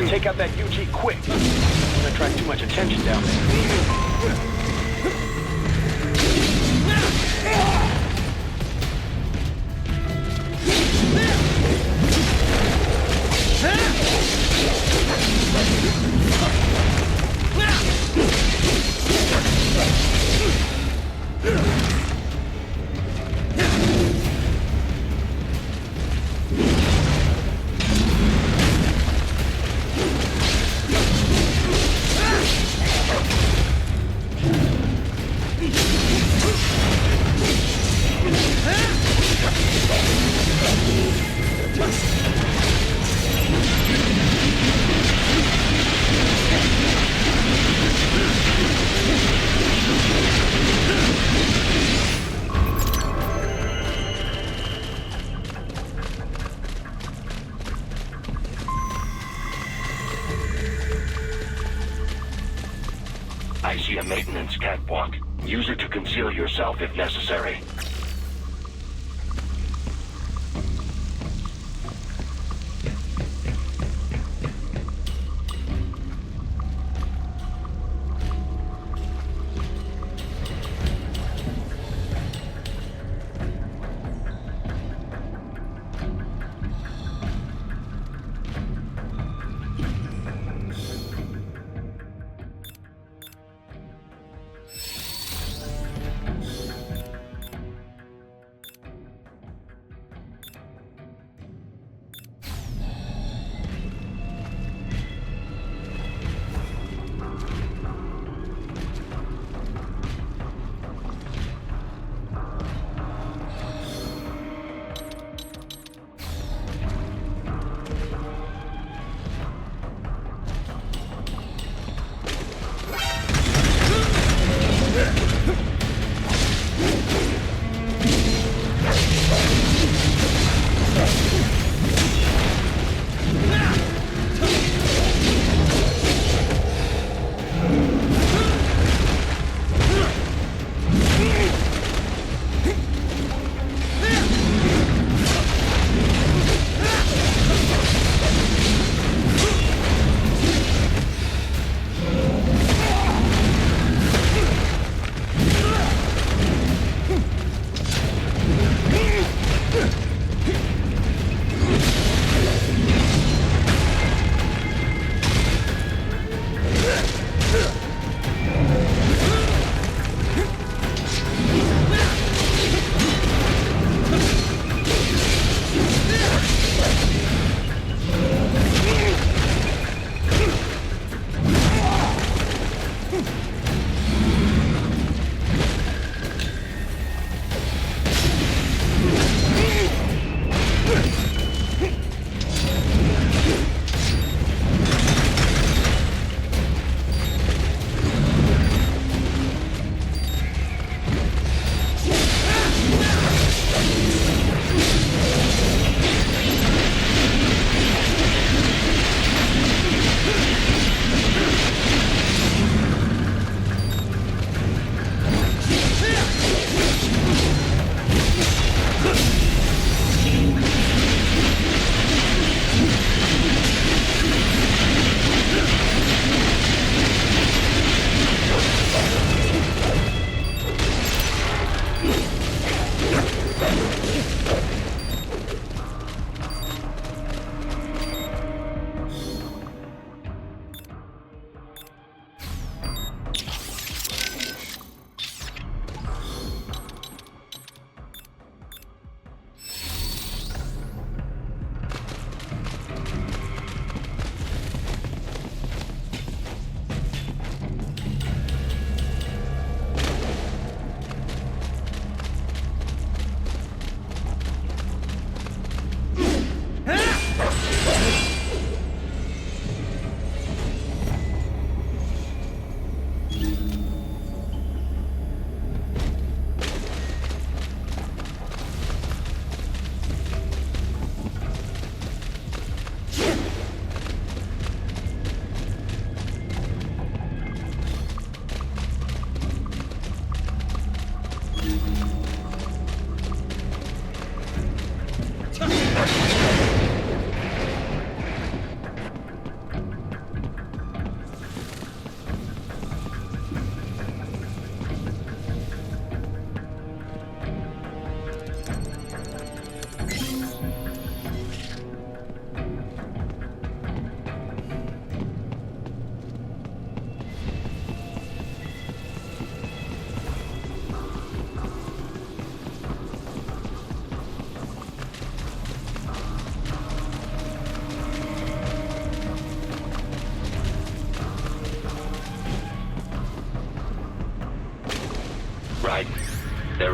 Take out that UG quick. Don't attract too much attention down there. I see a maintenance catwalk. Use it to conceal yourself if necessary.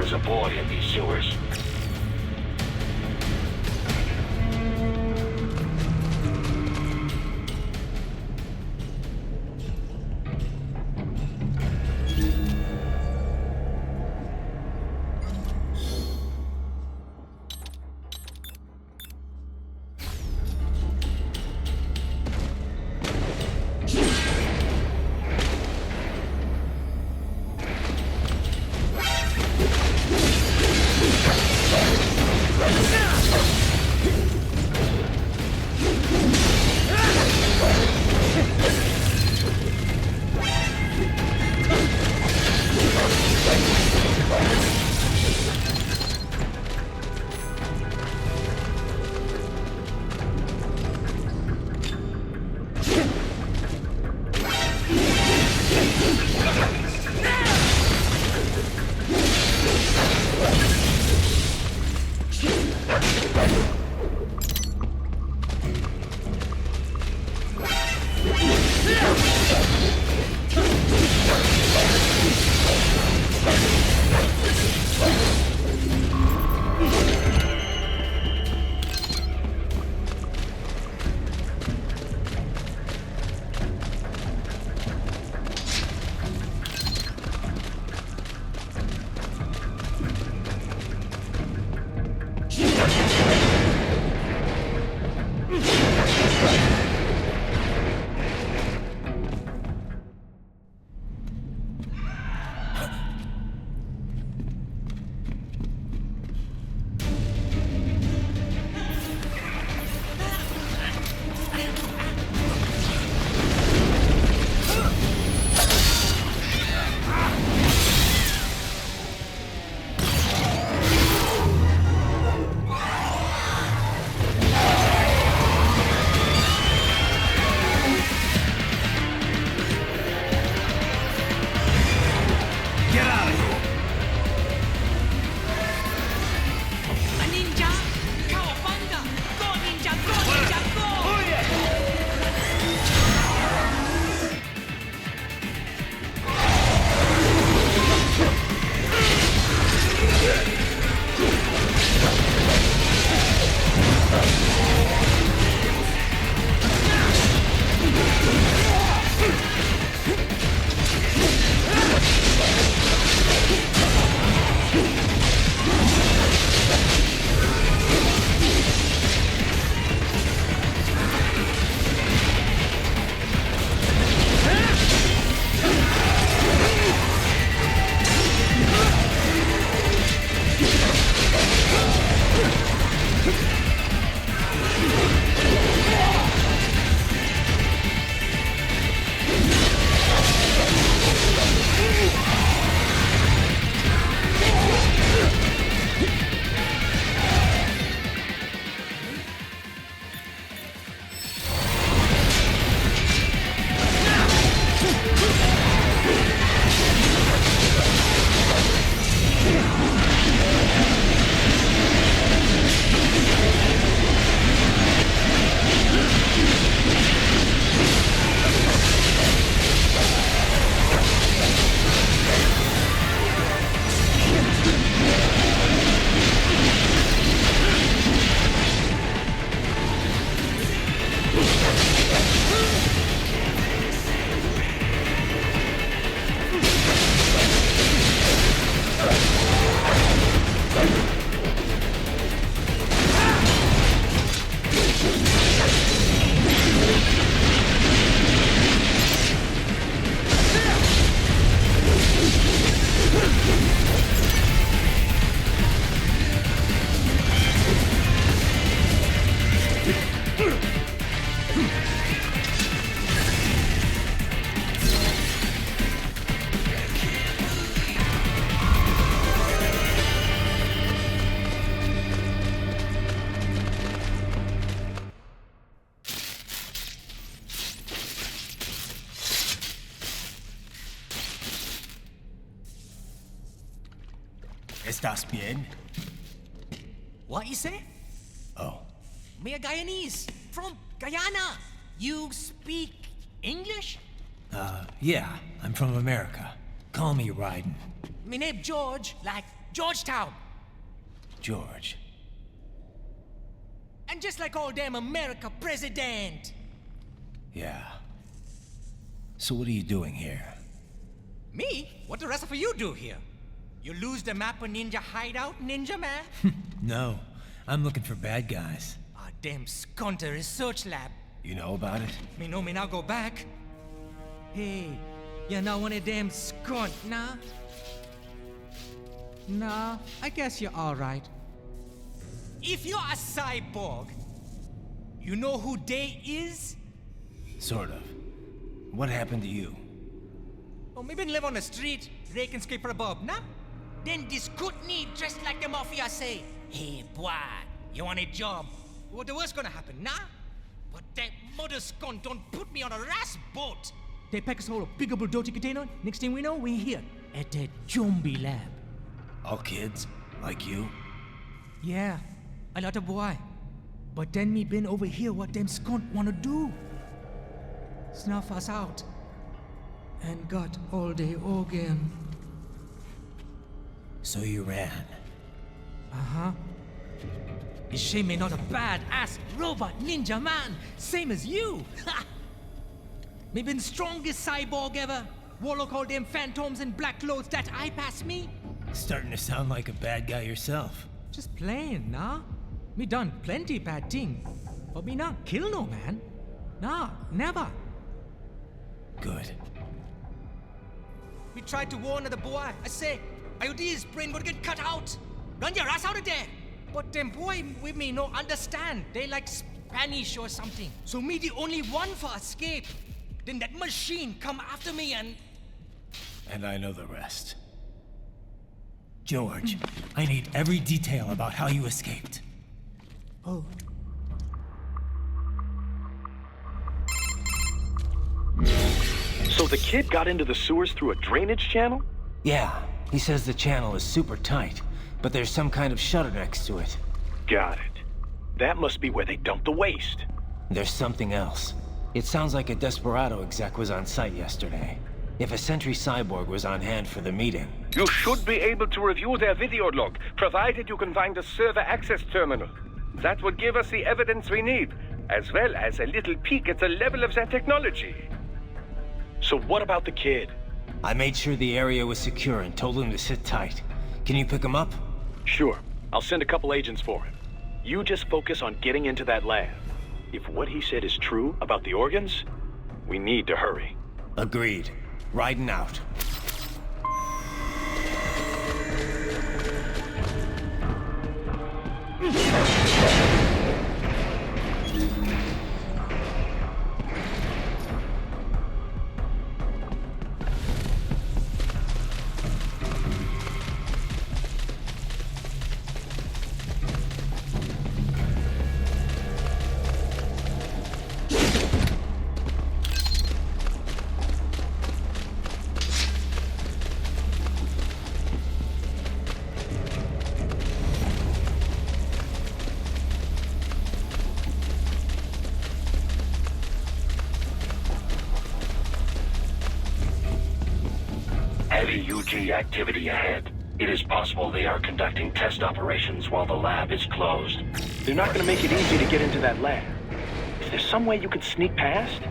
is a boy in these sewers. ¿Estás bien? What you say? Oh. Me a Guyanese from Guyana. You speak English? Yeah, I'm from America. Call me Raiden. Me name George, like Georgetown. George. And just like all damn America president. Yeah. So what are you doing here? Me? What the rest of you do here? You lose the map of Ninja hideout, Ninja man? No, I'm looking for bad guys. Ah, damn skunter research lab. You know about it? Me know me now go back. Hey, you're not one of them skunt, nah? Nah, I guess you're alright. If you're a cyborg, you know who they is? Sort of. What happened to you? Oh, me been live on the street, raking scrape for a bob, nah? Then this good need dressed like the mafia say, hey boy, you want a job? What the worst gonna happen, nah? But that mother skunt don't put me on a ras boat. They pack us all a big old dirty container. Next thing we know, we're here at that zombie lab. All kids? Like you? Yeah, a lot of boy. But then me been over here what them skunt wanna do. Snuff us out. And got all the organ. So you ran. Uh-huh. Is shame me not a bad-ass robot ninja man, same as you. Ha! Me been strongest cyborg ever. Warlock all them phantoms and black clothes that eye pass me. Starting to sound like a bad guy yourself. Just plain, nah? Me done plenty bad thing. But me not kill no man. Nah, never. Good. We tried to warn the boy. I say, IOD's brain would get cut out. Run your ass out of there. But them boy with me no understand. They like Spanish or something. So me the only one for escape. Then that machine come after me and... And I know the rest. George, I need every detail about how you escaped. Oh. So the kid got into the sewers through a drainage channel? Yeah, he says the channel is super tight, but there's some kind of shutter next to it. Got it. That must be where they dumped the waste. There's something else. It sounds like a Desperado exec was on site yesterday. If a Sentry Cyborg was on hand for the meeting. You should be able to review their video log, provided you can find a server access terminal. That would give us the evidence we need, as well as a little peek at the level of their technology. So what about the kid? I made sure the area was secure and told him to sit tight. Can you pick him up? Sure. I'll send a couple agents for him. You just focus on getting into that lab. If what he said is true about the organs, we need to hurry. Agreed. Riding out. Heavy UG activity ahead. It is possible they are conducting test operations while the lab is closed. They're not gonna make it easy to get into that lab. Is there some way you could sneak past?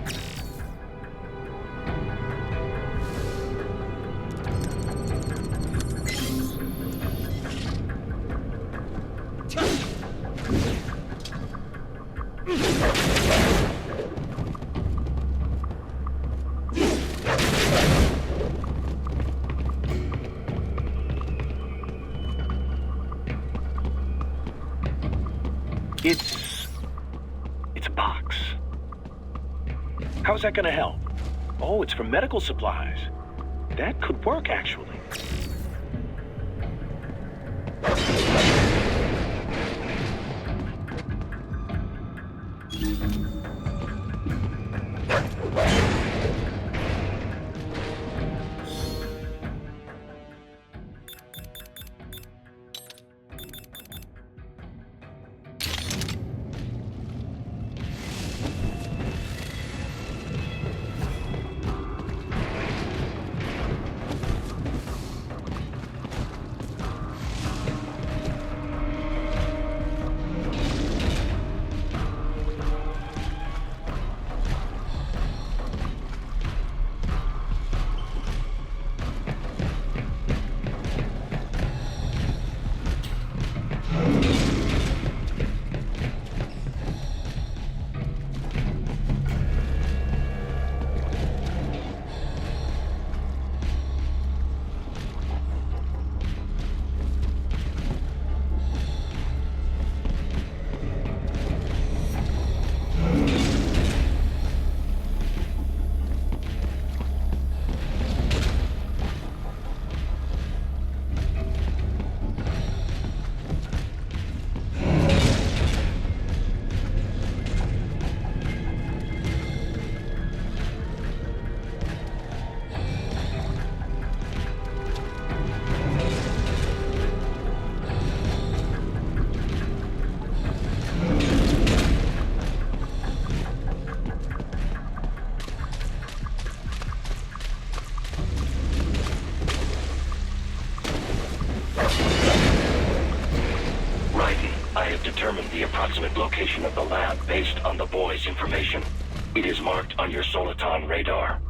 It's a box. How's that gonna help? Oh, it's for medical supplies. That could work, actually. not based on the boy's information. It is marked on your Soliton radar.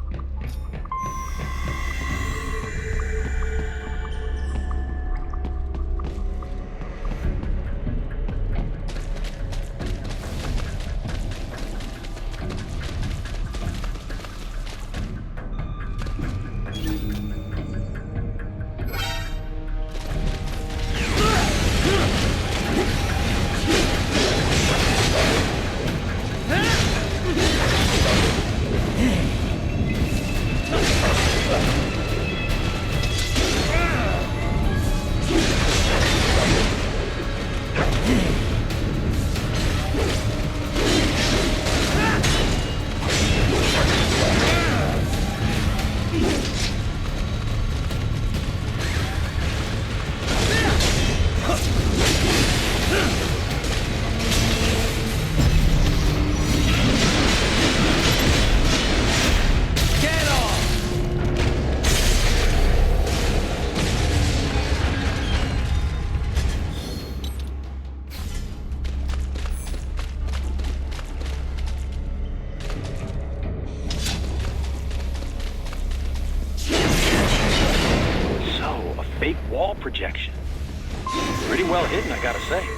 Fake wall projection. Pretty well hidden, I gotta say.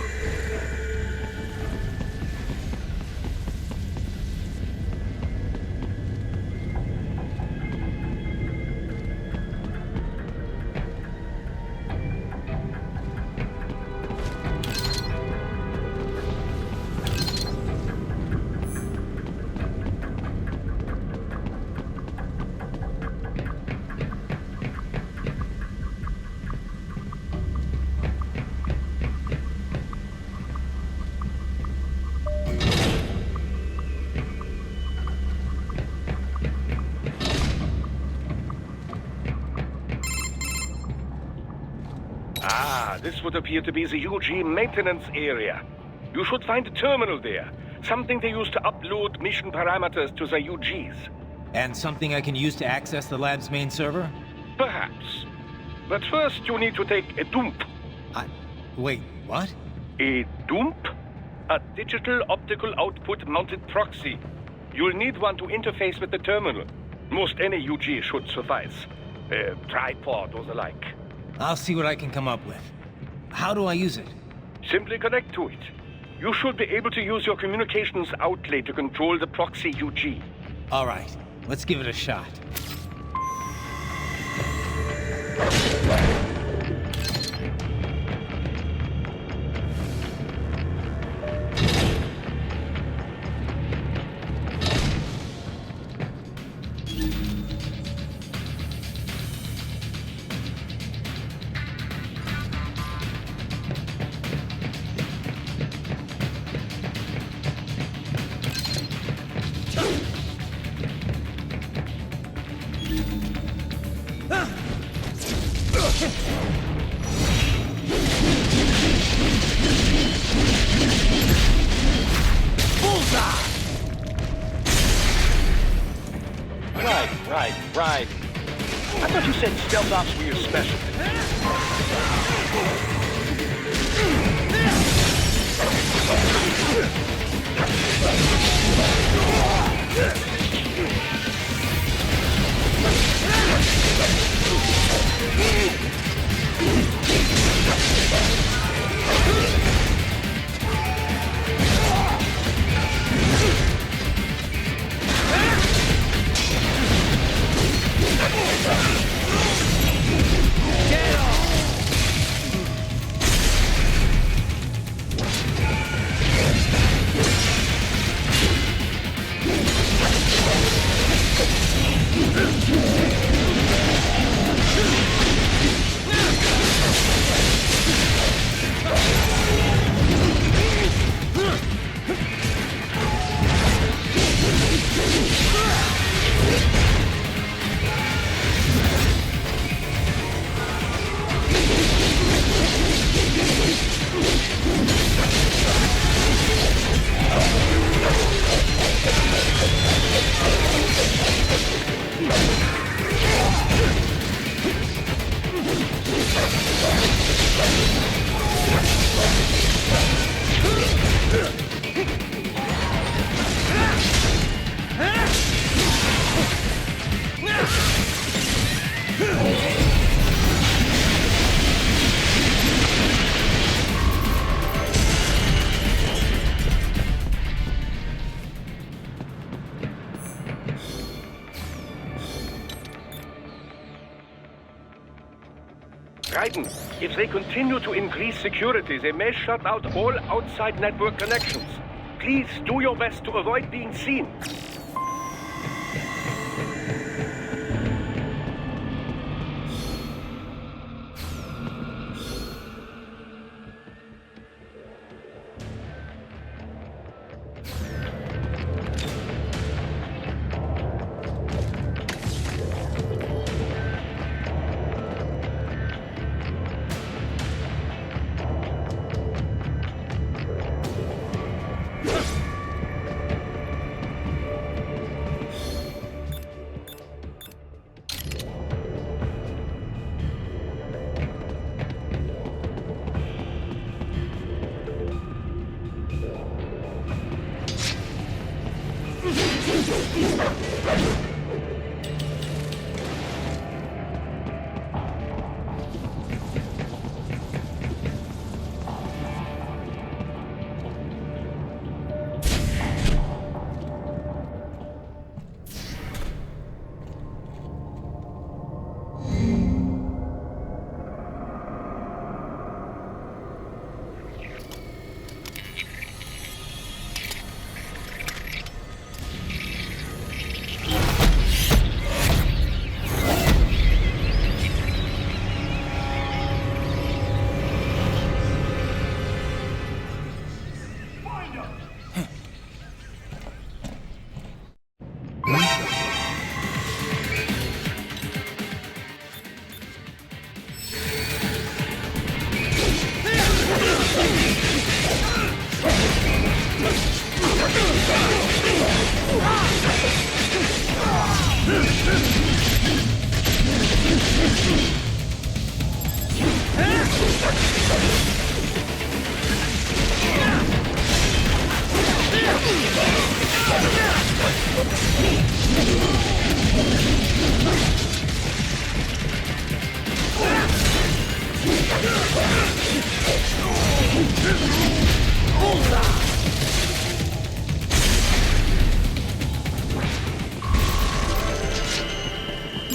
This would appear to be the UG maintenance area. You should find a terminal there. Something they use to upload mission parameters to the UGs. And something I can use to access the lab's main server? Perhaps. But first you need to take a dump. Wait, what? A dump? A digital optical output mounted proxy. You'll need one to interface with the terminal. Most any UG should suffice. A tripod or the like. I'll see what I can come up with. How do I use it? Simply connect to it. You should be able to use your communications outlay to control the proxy UG. All right, let's give it a shot. Right. I thought you said stealth ops were your specialty. Raiden, if they continue to increase security, they may shut out all outside network connections. Please do your best to avoid being seen.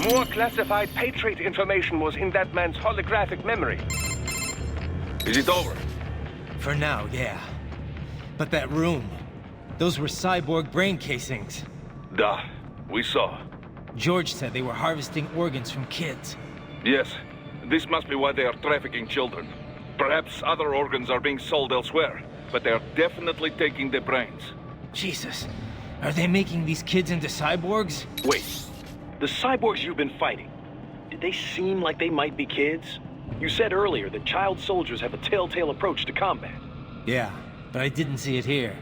More classified Patriot information was in that man's holographic memory. Is it over? For now, yeah. But that room, those were cyborg brain casings. Duh, we saw. George said they were harvesting organs from kids. Yes, this must be why they are trafficking children. Perhaps other organs are being sold elsewhere, but they are definitely taking their brains. Jesus, are they making these kids into cyborgs? Wait, the cyborgs you've been fighting, did they seem like they might be kids? You said earlier that child soldiers have a telltale approach to combat. Yeah, but I didn't see it here.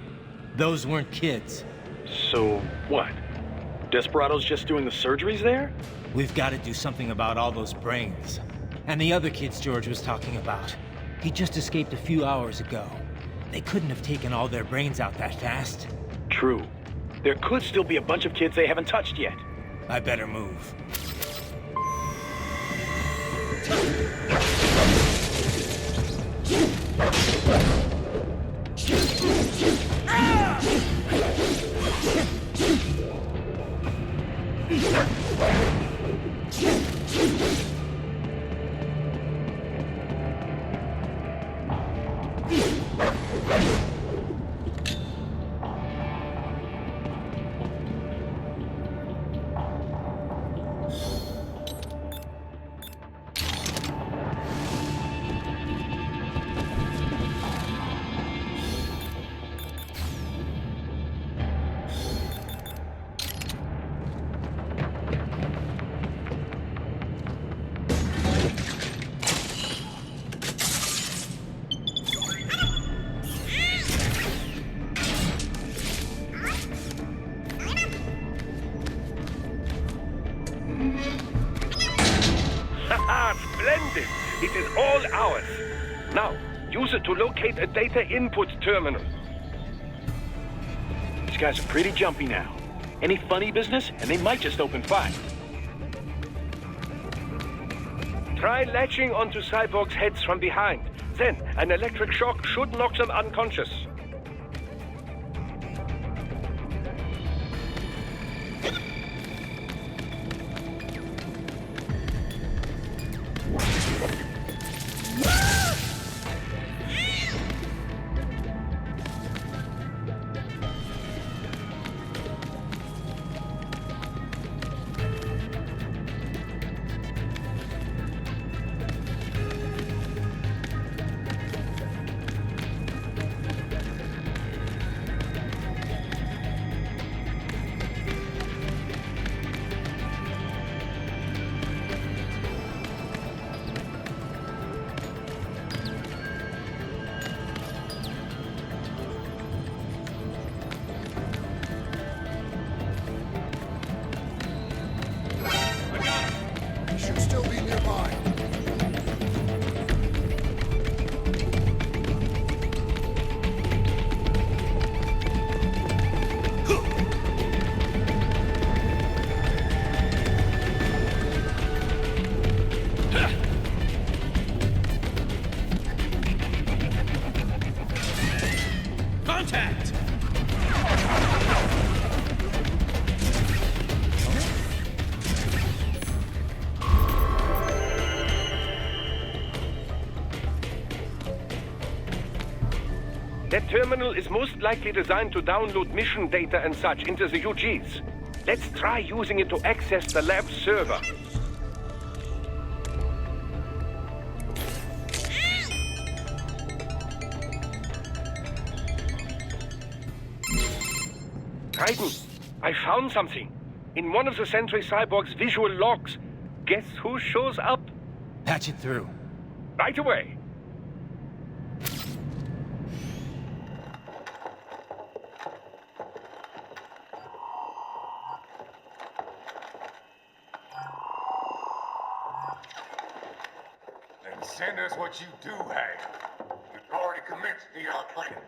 Those weren't kids. So, what? Desperado's just doing the surgeries there? We've got to do something about all those brains. And the other kids George was talking about. He just escaped a few hours ago. They couldn't have taken all their brains out that fast. True. There could still be a bunch of kids they haven't touched yet. I better move. Haha, splendid! It is all ours. Now, use it to locate a data input terminal. These guys are pretty jumpy now. Any funny business, and they might just open fire. Try latching onto cyborgs' heads from behind. Then, an electric shock should knock them unconscious. That terminal is most likely designed to download mission data and such into the UGs. Let's try using it to access the lab server. Raiden, I found something. In one of the Sentry Cyborg's visual logs. Guess who shows up? Patch it through. Right away. Then send us what you do have. You've already commenced the plan.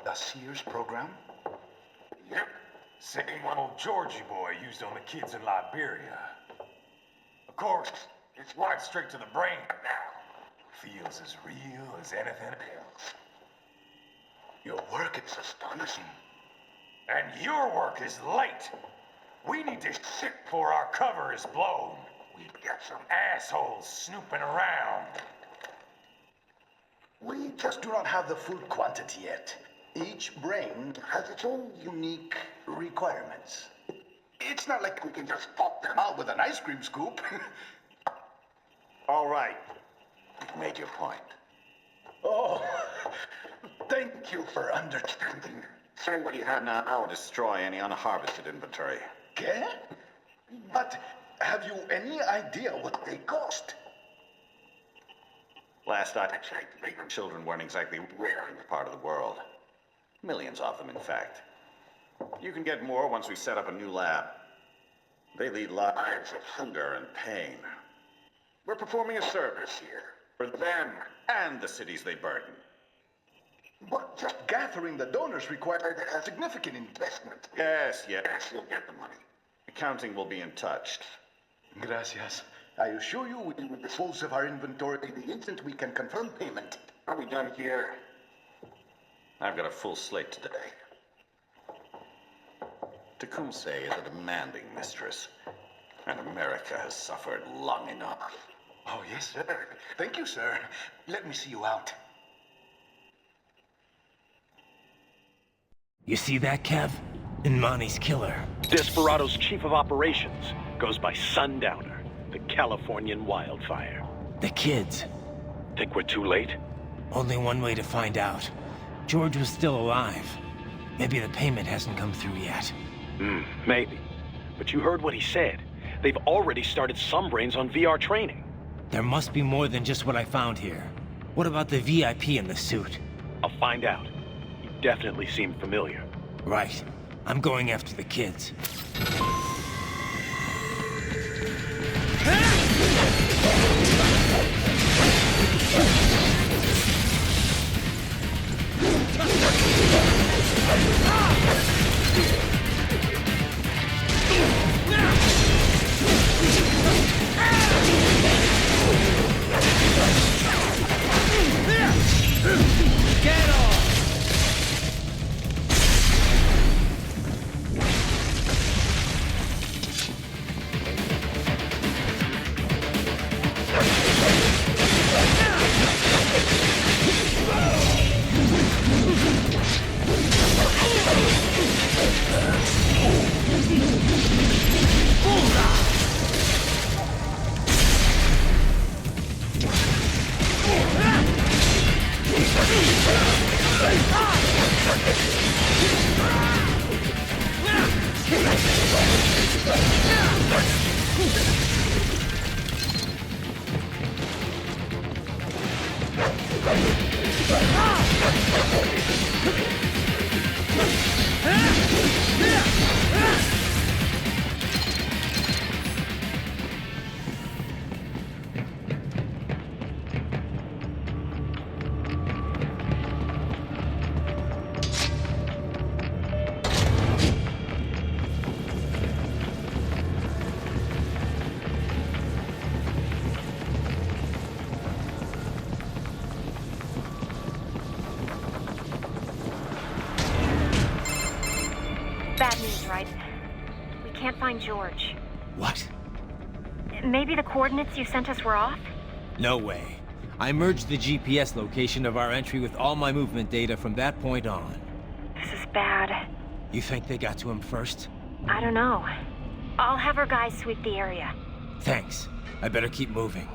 The Sears program? Yep. Same one old Georgie boy used on the kids in Liberia. Of course, it's right straight to the brain now. Feels as real as anything else. Your work is astonishing. And your work is late. We need to shit before our cover is blown. We've got some assholes snooping around. We just do not have the full quantity yet. Each brain has its own unique requirements. It's not like we can just pop them out with an ice cream scoop. All right. You've made your point. Oh, thank you for understanding. Send what you have now or destroy any unharvested inventory. Okay? But have you any idea what they cost? Last I checked, the children weren't exactly rare in this part of the world. Millions of them, in fact. You can get more once we set up a new lab. They lead lives of hunger and pain. We're performing a service here for them and the cities they burden. But just gathering the donors required a significant investment. Yes, you'll get the money. Accounting will be in touch. Gracias. I assure you we will dispose of our inventory the instant we can confirm payment. Are we done here? I've got a full slate today. Tecumseh is a demanding mistress, and America has suffered long enough. Oh, yes, sir. Thank you, sir. Let me see you out. You see that, Kev? Imani's killer. Desperado's chief of operations goes by Sundowner, the Californian wildfire. The kids. Think we're too late? Only one way to find out. George was still alive. Maybe the payment hasn't come through yet. Maybe. But you heard what he said. They've already started some brains on VR training. There must be more than just what I found here. What about the VIP in the suit? I'll find out. He definitely seemed familiar. Right. I'm going after the kids. Get off! Bad news, right? We can't find George. What? Maybe the coordinates you sent us were off? No way. I merged the GPS location of our entry with all my movement data from that point on. This is bad. You think they got to him first? I don't know. I'll have our guys sweep the area. Thanks. I better keep moving.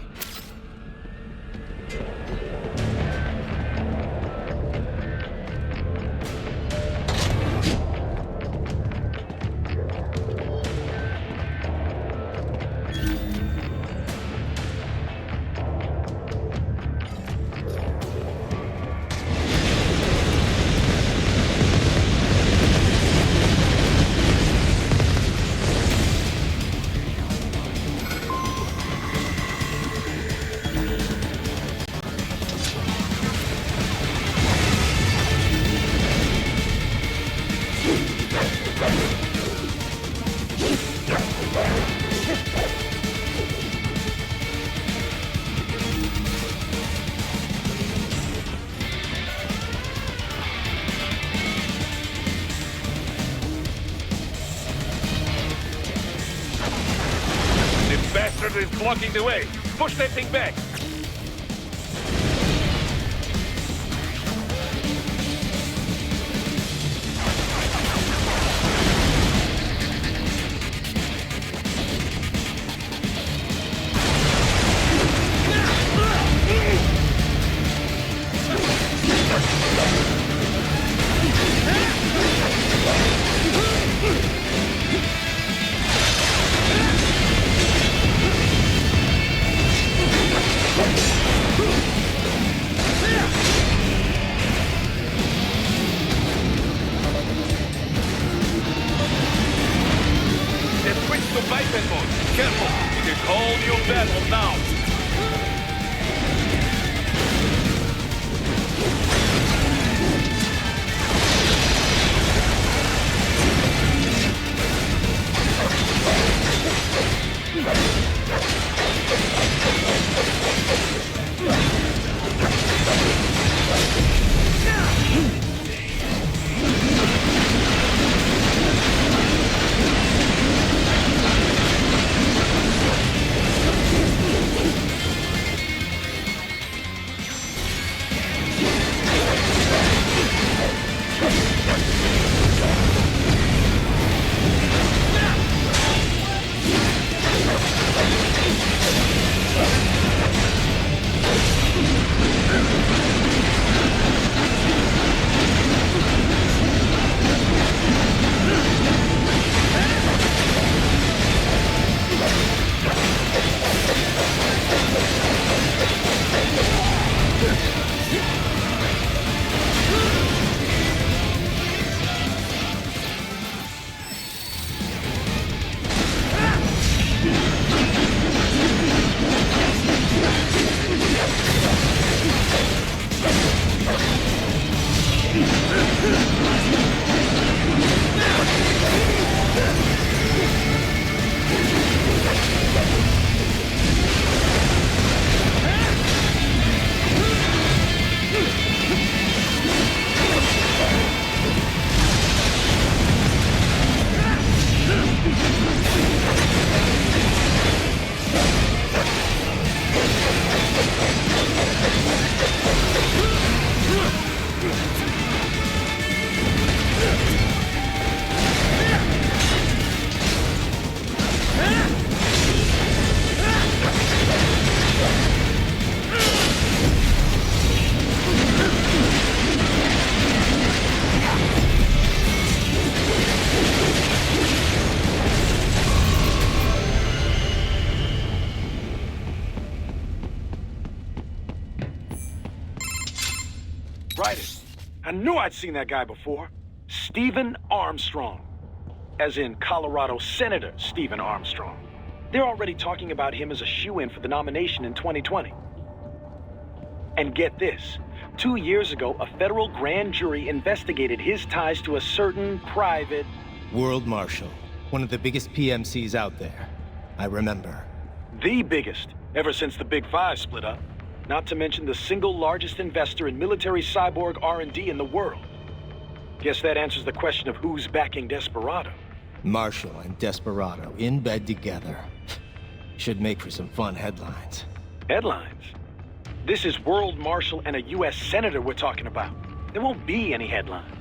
Bastard is blocking the way. Push that thing back. Careful! It is whole new battle now! Right it. I knew I'd seen that guy before. Stephen Armstrong. As in Colorado Senator Stephen Armstrong. They're already talking about him as a shoo-in for the nomination in 2020. And get this. 2 years ago, a federal grand jury investigated his ties to a certain private... World Marshal. One of the biggest PMCs out there. I remember. The biggest, ever since the Big Five split up. Not to mention the single largest investor in military cyborg R&D in the world. Guess that answers the question of who's backing Desperado. Marshall and Desperado in bed together. Should make for some fun headlines. Headlines? This is World Marshal and a U.S. Senator we're talking about. There won't be any headlines.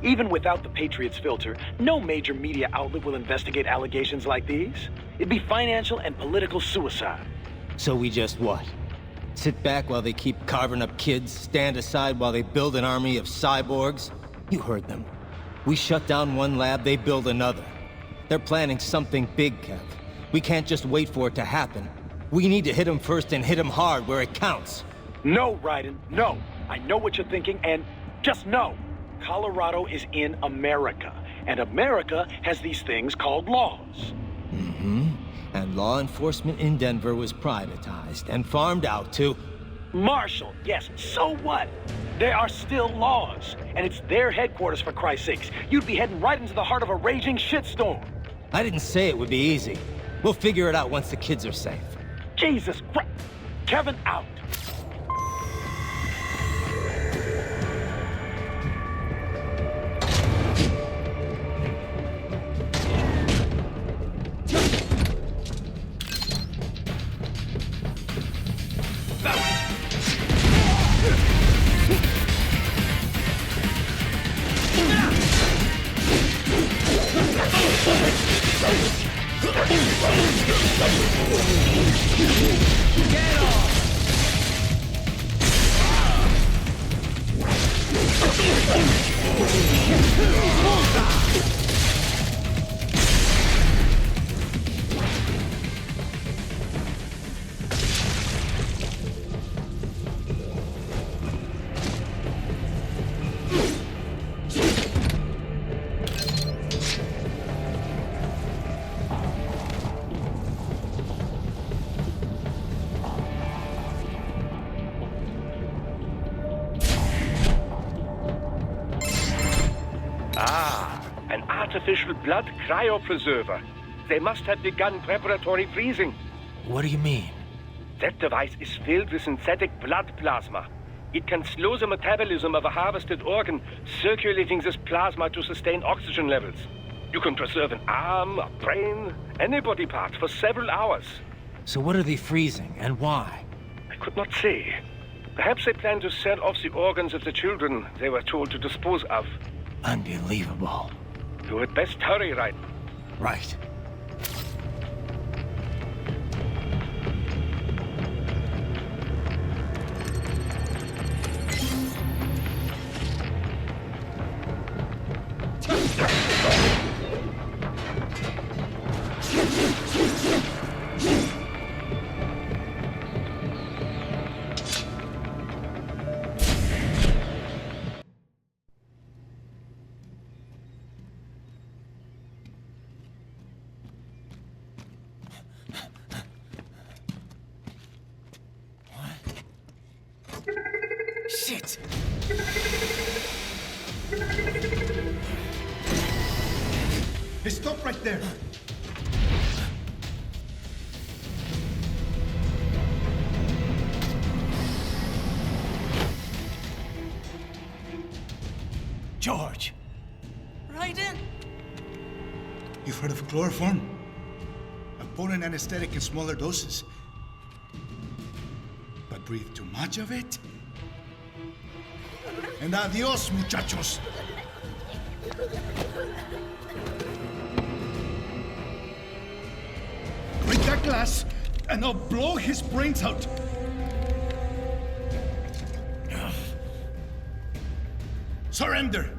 Even without the Patriots filter, no major media outlet will investigate allegations like these. It'd be financial and political suicide. So we just what? Sit back while they keep carving up kids, stand aside while they build an army of cyborgs? You heard them. We shut down one lab, they build another. They're planning something big, Kev. We can't just wait for it to happen. We need to hit them first and hit them hard where it counts. No, Raiden, no. I know what you're thinking, and just know. Colorado is in America, and America has these things called laws. Mm-hmm. And law enforcement in Denver was privatized and farmed out to... Marshall, yes, so what? There are still laws, and it's their headquarters, for Christ's sakes. You'd be heading right into the heart of a raging shitstorm. I didn't say it would be easy. We'll figure it out once the kids are safe. Jesus Christ. Kevin out. An artificial blood cryopreserver. They must have begun preparatory freezing. What do you mean? That device is filled with synthetic blood plasma. It can slow the metabolism of a harvested organ, circulating this plasma to sustain oxygen levels. You can preserve an arm, a brain, any body part for several hours. So what are they freezing, and why? I could not say. Perhaps they plan to sell off the organs of the children they were told to dispose of. Unbelievable. You had best hurry, right? Right. Shit! Hey, stop right there. George! Raiden? You've heard of chloroform? A potent anesthetic in smaller doses. But breathe too much of it? And adios, muchachos. Break that glass, and I'll blow his brains out. Surrender,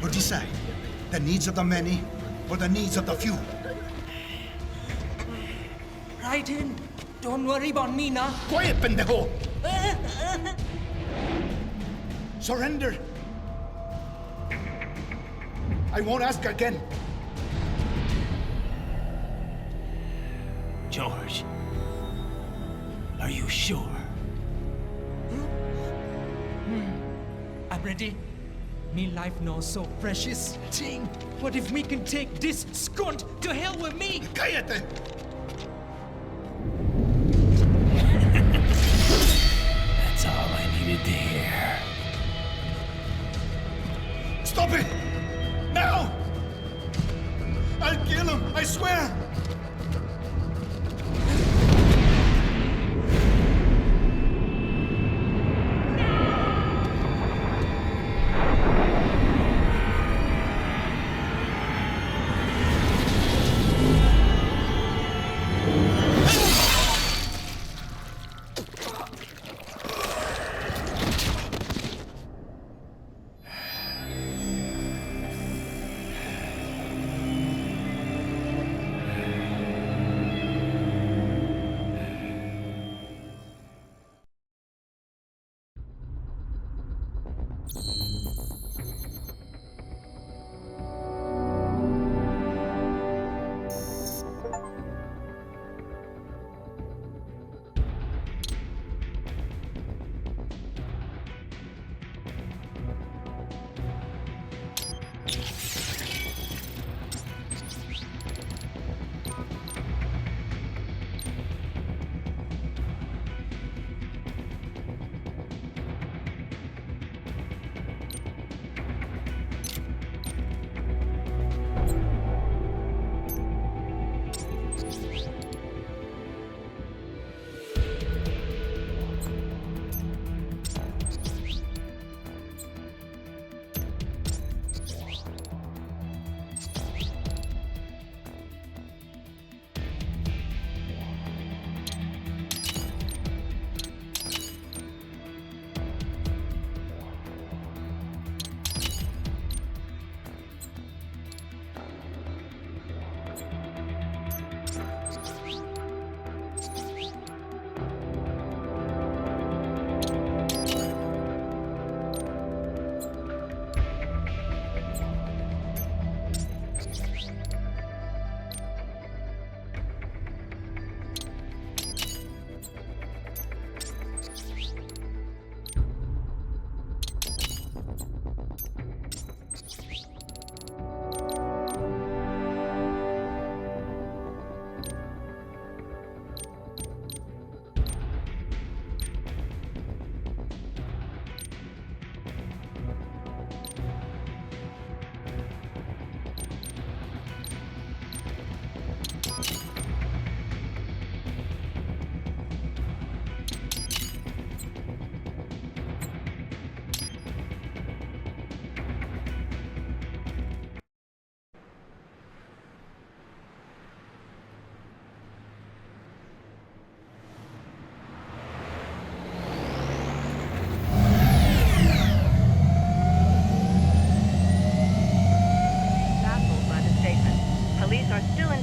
or decide the needs of the many or the needs of the few. Raiden, don't worry about me now. Quiet, pendejo! Surrender. I won't ask again. George, are you sure? I'm ready. Me life now so precious. Ting, what if we can take this skunt to hell with me? Cállate! That's all I needed to hear. Stop it! Now! I'll kill him, I swear!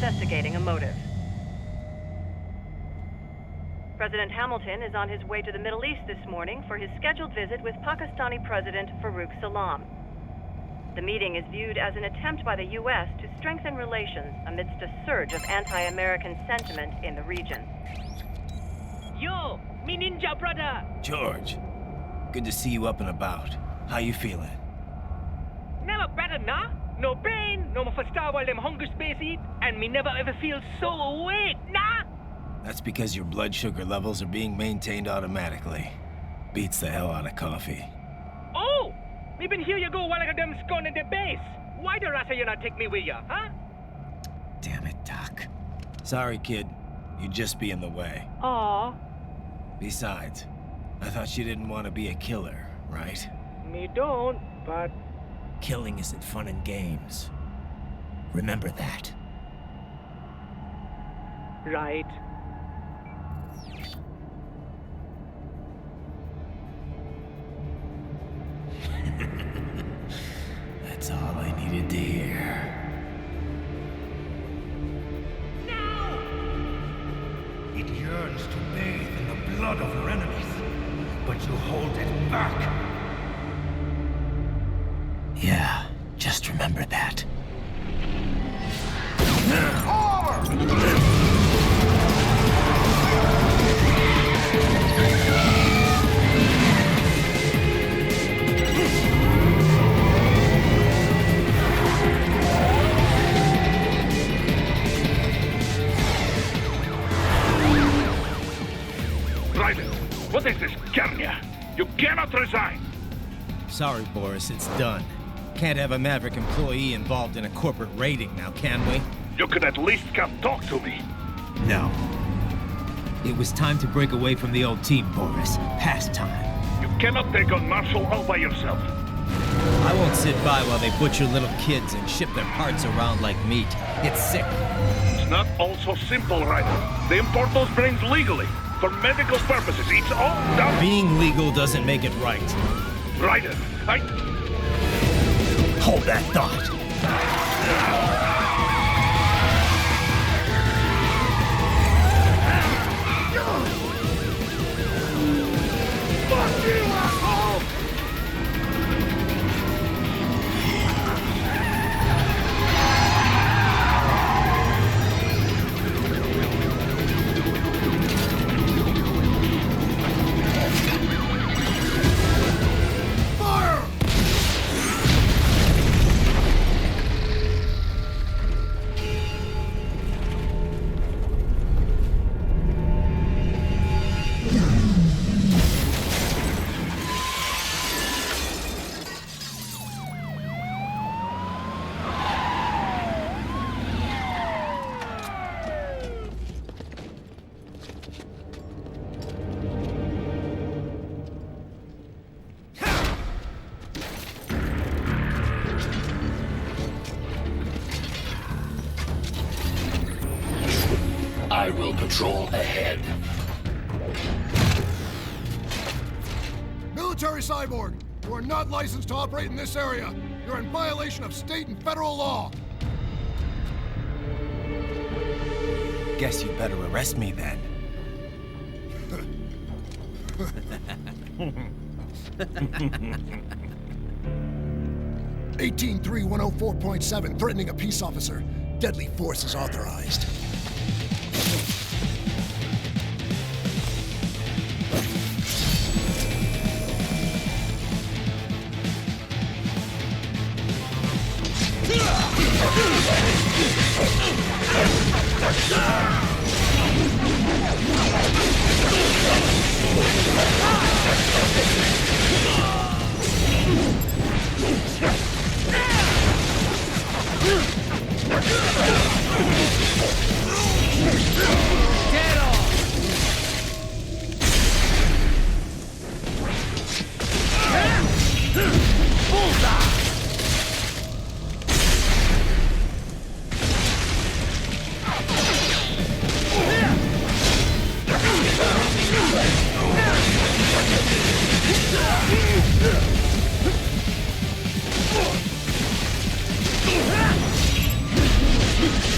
investigating a motive. President Hamilton is on his way to the Middle East this morning for his scheduled visit with Pakistani President Farooq Salam. The meeting is viewed as an attempt by the U.S. to strengthen relations amidst a surge of anti-American sentiment in the region. Yo, me ninja brother! George, good to see you up and about. How you feeling? Never better, nah? No pain, no more for star while them hunger space eat, and me never ever feel so awake, nah? That's because your blood sugar levels are being maintained automatically. Beats the hell out of coffee. Oh! Me been here you go while I got them scone in the base. Why the rasa you not take me with ya, huh? Damn it, Doc. Sorry, kid. You'd just be in the way. Aw. Besides, I thought you didn't want to be a killer, right? Me don't, but... Killing isn't fun and games. Remember that. Right. That's all I needed to hear. It yearns to bathe in the blood of your enemies, but you hold it back. Yeah, just remember that. Raiden, what is this, Garnia? You cannot resign! Sorry, Boris, it's done. Can't have a Maverick employee involved in a corporate raiding now, can we? You could at least come talk to me. No. It was time to break away from the old team, Boris. Past time. You cannot take on Marshall all by yourself. I won't sit by while they butcher little kids and ship their parts around like meat. It's sick. It's not all so simple, Raiden. They import those brains legally. For medical purposes, it's all done. Being legal doesn't make it right. Raiden, Hold that thought. Fuck you, asshole! I will patrol ahead. Military Cyborg, you are not licensed to operate in this area. You're in violation of state and federal law. Guess you better arrest me then. 18-3104.7, threatening a peace officer. Deadly force is authorized.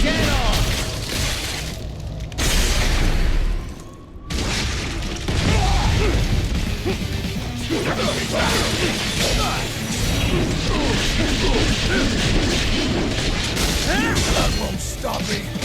Get off! stop me!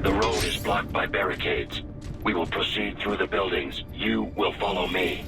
The road is blocked by barricades. We will proceed through the buildings. You will follow me.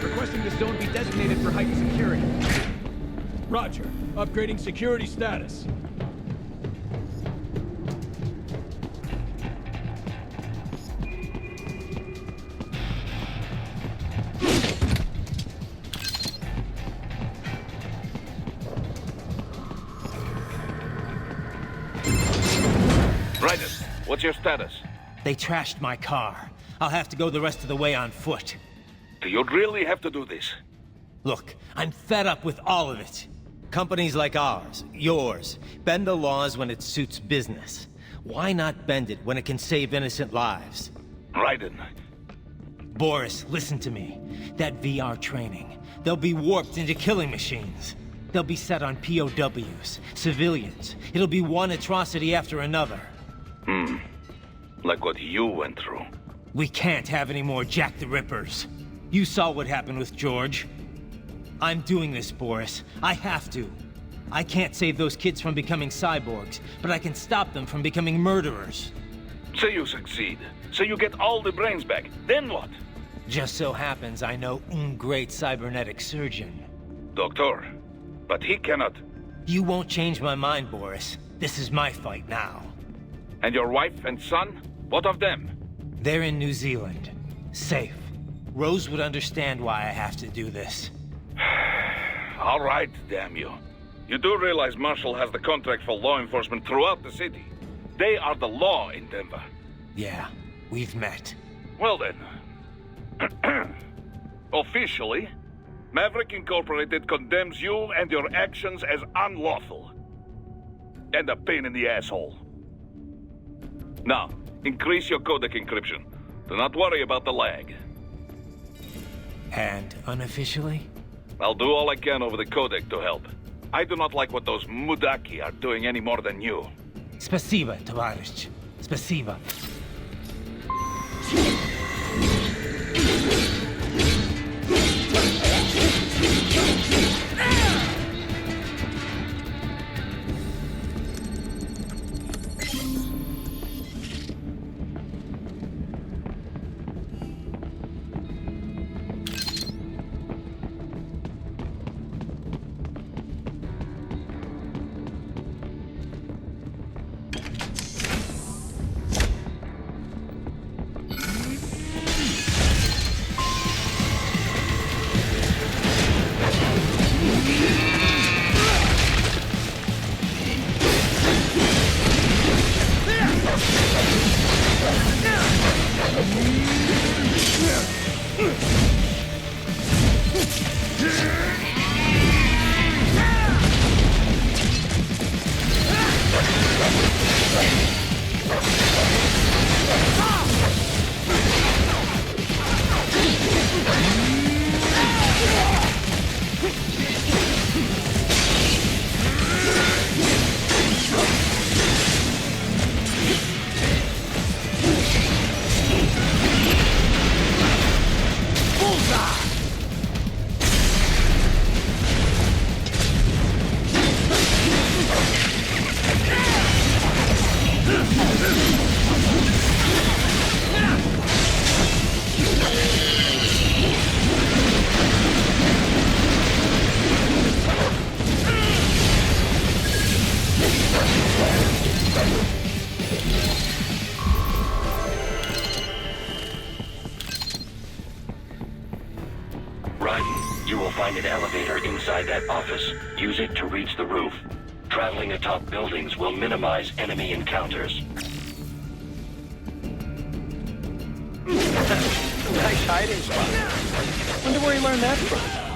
Requesting the zone be designated for heightened security. Roger. Upgrading security status. Raiden, what's your status? They trashed my car. I'll have to go the rest of the way on foot. Do you really have to do this? Look, I'm fed up with all of it. Companies like ours, yours, bend the laws when it suits business. Why not bend it when it can save innocent lives? Raiden. Boris, listen to me. That VR training, they'll be warped into killing machines. They'll be set on POWs, civilians. It'll be one atrocity after another. Like what you went through. We can't have any more Jack the Rippers. You saw what happened with George. I'm doing this, Boris. I have to. I can't save those kids from becoming cyborgs, but I can stop them from becoming murderers. Say you succeed. Say you get all the brains back. Then what? Just so happens I know un great cybernetic surgeon. Doctor, but he cannot. You won't change my mind, Boris. This is my fight now. And your wife and son? What of them? They're in New Zealand. Safe. Rose would understand why I have to do this. All right, damn you. You do realize Marshall has the contract for law enforcement throughout the city. They are the law in Denver. Yeah, we've met. Well then. Officially, Maverick Incorporated condemns you and your actions as unlawful. And a pain in the asshole. Now, increase your codec encryption. Do not worry about the lag. And unofficially? I'll do all I can over the codec to help. I do not like what those Mudaki are doing any more than you. Spasiba, Tovarищ. Spasiba. You will find an elevator inside that office. Use it to reach the roof. Traveling atop buildings will minimize enemy encounters. Nice hiding spot. Wonder where he learned that from.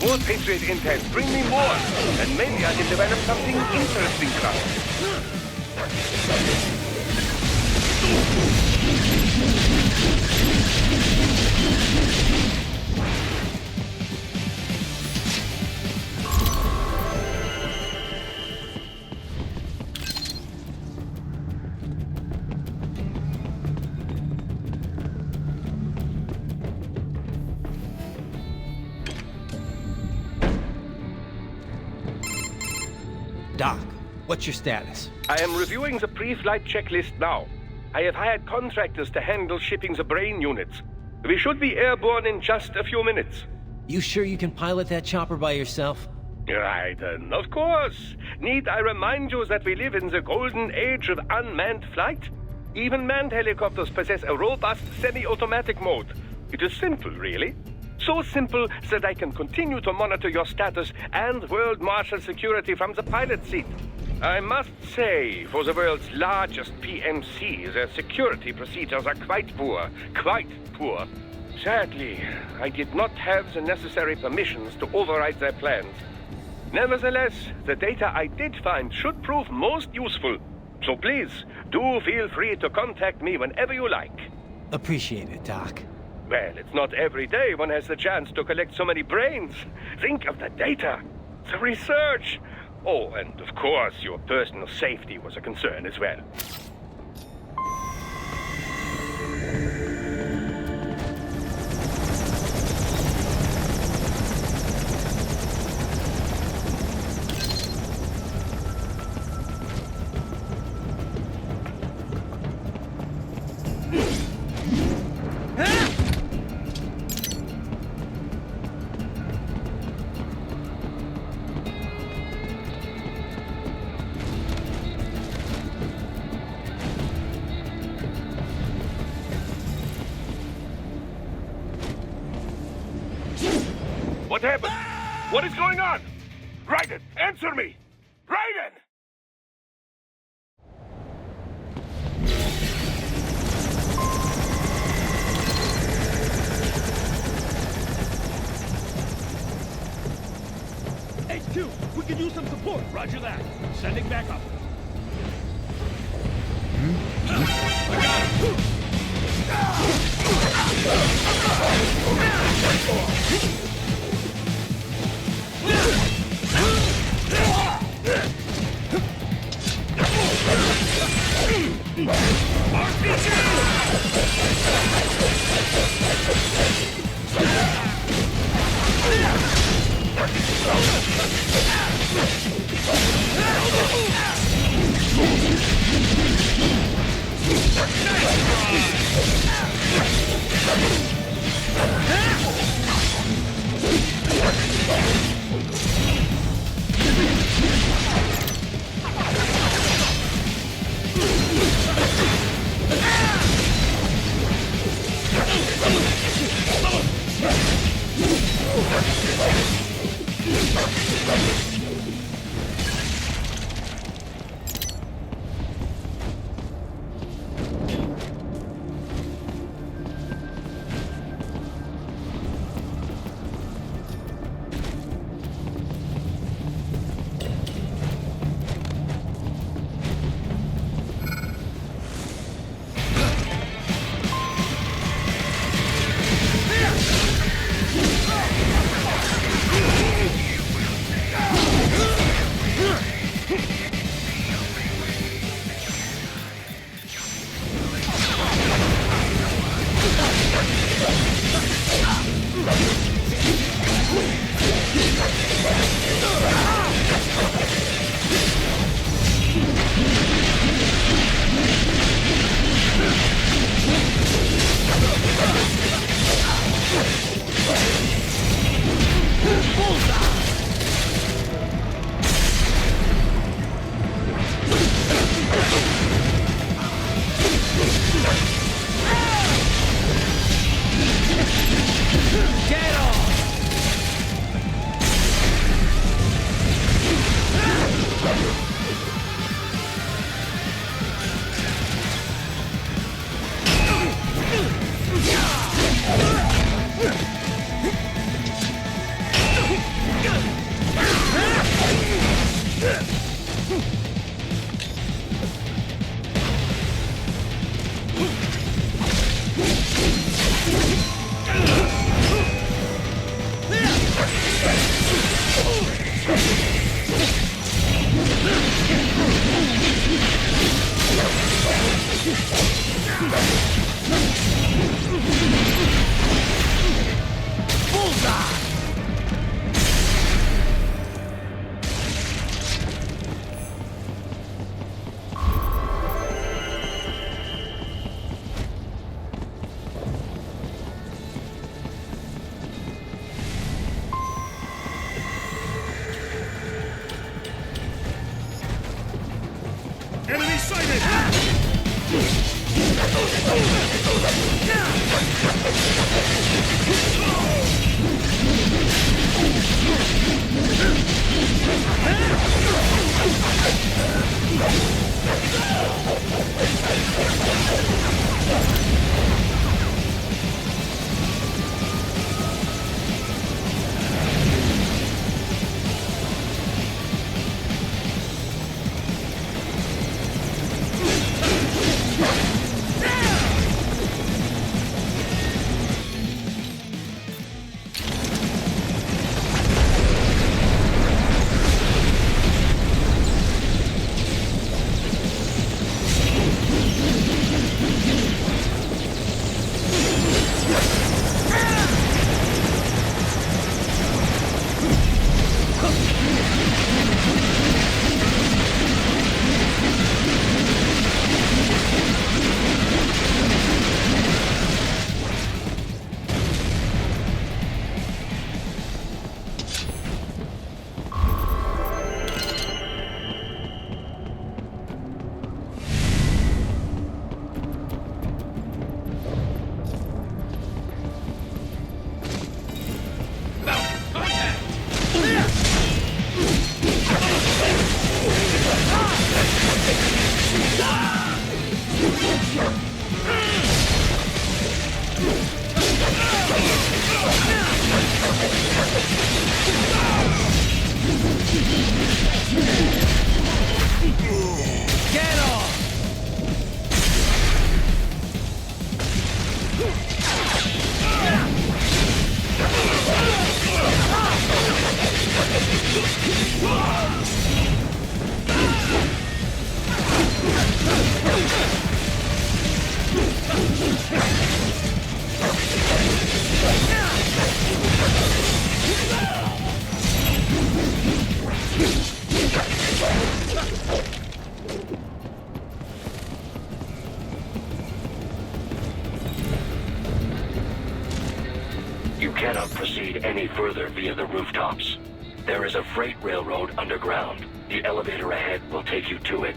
More Patriot intel. Bring me more. And maybe I can develop something interesting, Doc, what's your status? I am reviewing the pre-flight checklist now. I have hired contractors to handle shipping the brain units. We should be airborne in just a few minutes. You sure you can pilot that chopper by yourself? Raiden, of course. Need I remind you that we live in the golden age of unmanned flight? Even manned helicopters possess a robust semi-automatic mode. It is simple, really. So simple that I can continue to monitor your status and world marshal security from the pilot seat. I must say, for the world's largest PMC, their security procedures are quite poor. Quite poor. Sadly, I did not have the necessary permissions to override their plans. Nevertheless, the data I did find should prove most useful. So please, do feel free to contact me whenever you like. Appreciate it, Doc. Well, it's not every day one has the chance to collect so many brains. Think of the data, the research. Oh, and of course, your personal safety was a concern as well. What happened? What is going on? Raiden, answer me! Raiden! HQ, we could use some support. Roger that. Sending back up. I got him. You cannot proceed any further via the rooftops. There is a freight railroad underground. The elevator ahead will take you to it.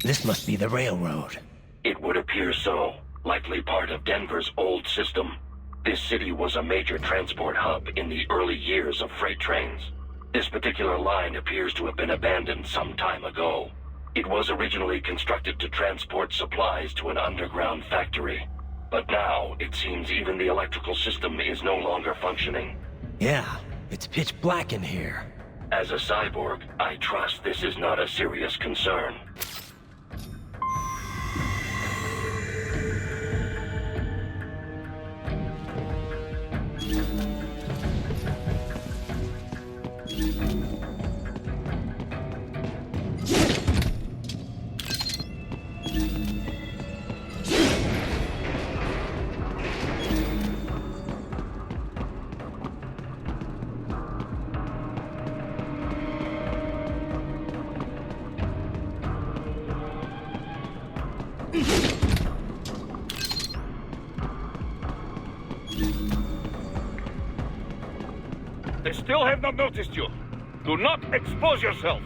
This must be the railroad. It would appear so. Likely part of Denver's old system. This city was a major transport hub in the early years of freight trains. This particular line appears to have been abandoned some time ago. It was originally constructed to transport supplies to an underground factory. But now, it seems even the electrical system is no longer functioning. Yeah, it's pitch black in here. As a cyborg, I trust this is not a serious concern. They still have not noticed you. Do not expose yourself.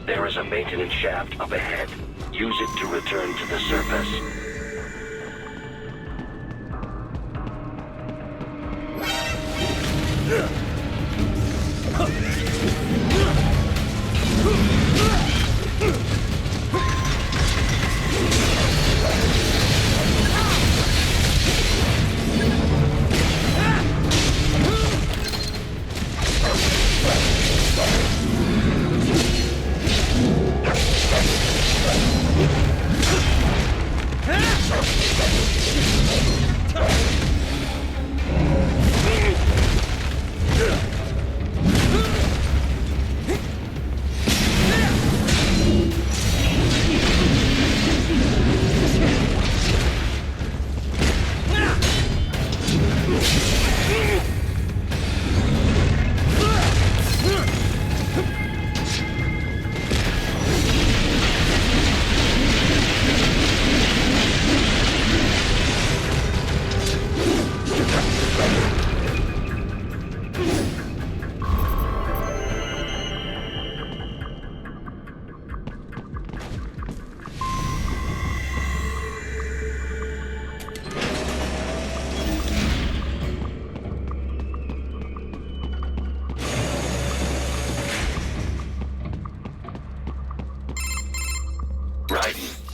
There is a maintenance shaft up ahead. Use it to return to the surface.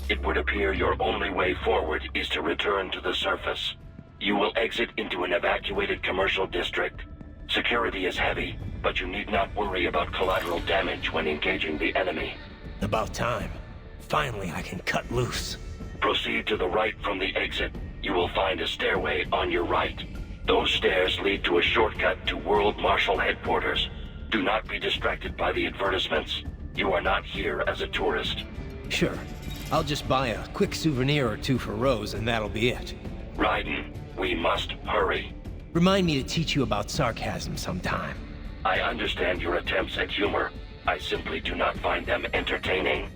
It would appear your only way forward is to return to the surface. You will exit into an evacuated commercial district. Security is heavy, but you need not worry about collateral damage when engaging the enemy. About time. Finally, I can cut loose. Proceed to the right from the exit. You will find a stairway on your right. Those stairs lead to a shortcut to World Marshal Headquarters. Do not be distracted by the advertisements. You are not here as a tourist. Sure. I'll just buy a quick souvenir or two for Rose, and that'll be it. Raiden, we must hurry. Remind me to teach you about sarcasm sometime. I understand your attempts at humor. I simply do not find them entertaining.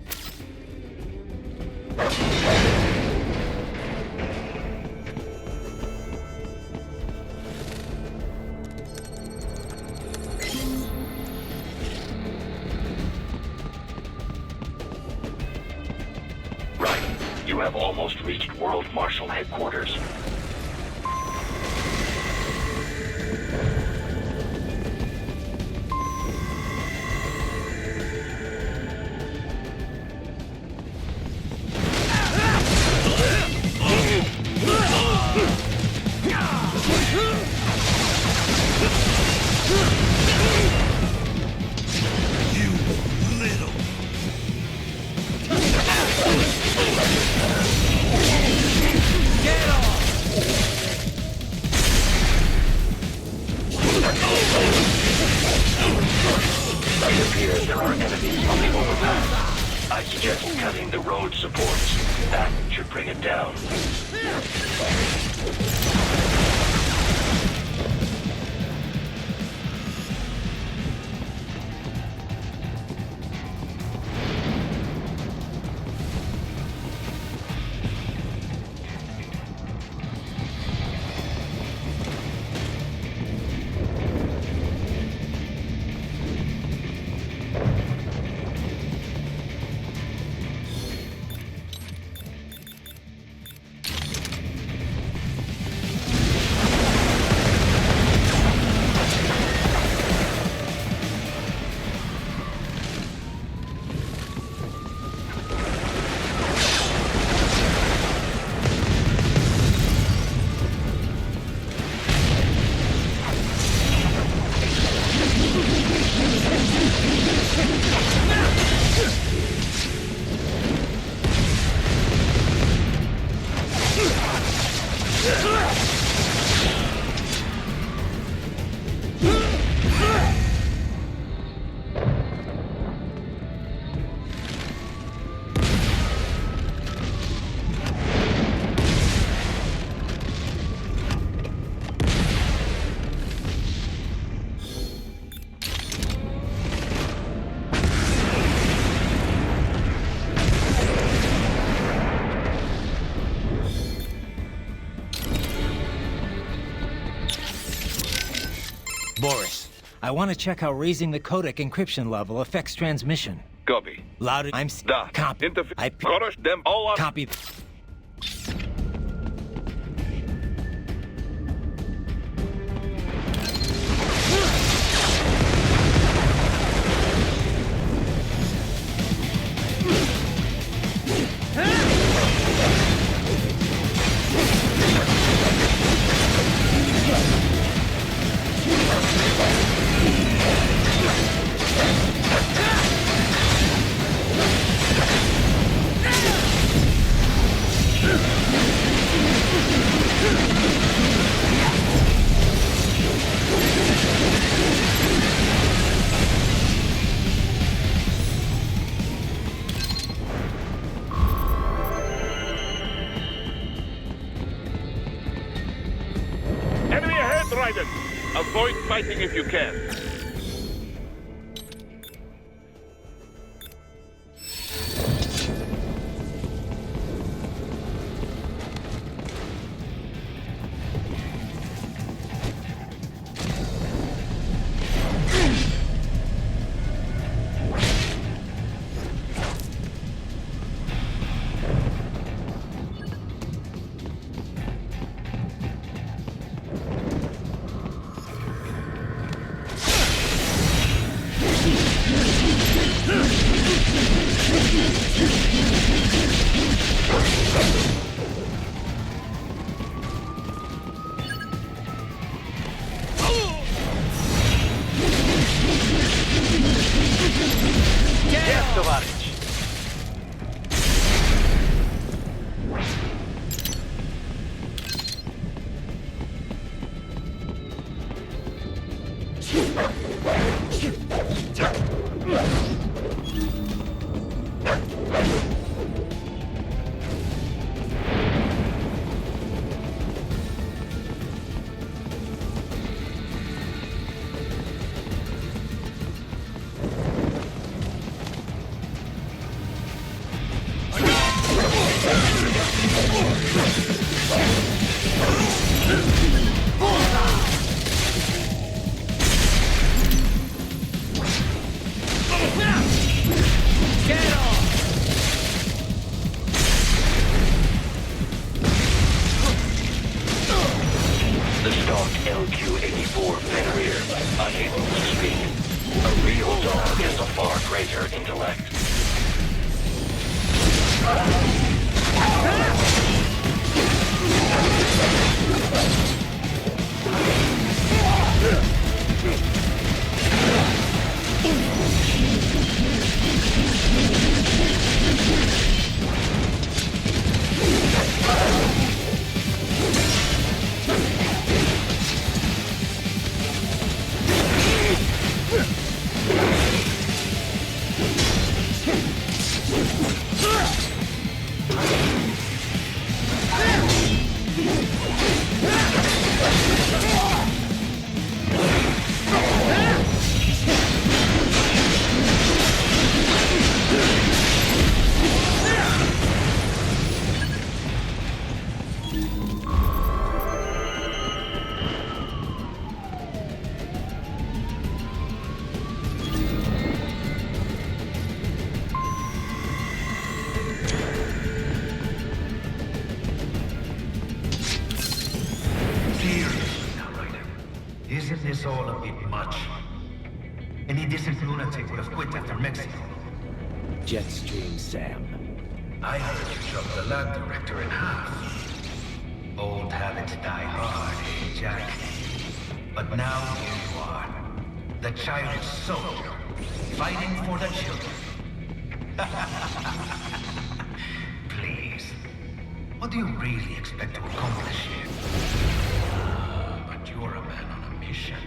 You have almost reached World Marshal Headquarters. bring it down. Boris, I want to check how raising the codec encryption level affects transmission. Copy. Louder. I'm Da. copy. I Chorus them all up. copy. Enemy ahead, Raiden. Avoid fighting if you can. Yes, товарищ. The stock LQ-84 Fenrir, unable to speak. A real dog has a far greater intellect. Seriously now, Ryder. Isn't this all a bit much? Any decent lunatic would have quit after Mexico. Jetstream, Sam. I heard you chopped the lab director in half. Old habits die hard, eh, Jack? But now here you are. The child soldier, fighting for the children. Please. What do you really expect to accomplish here? But you're a man on a mission,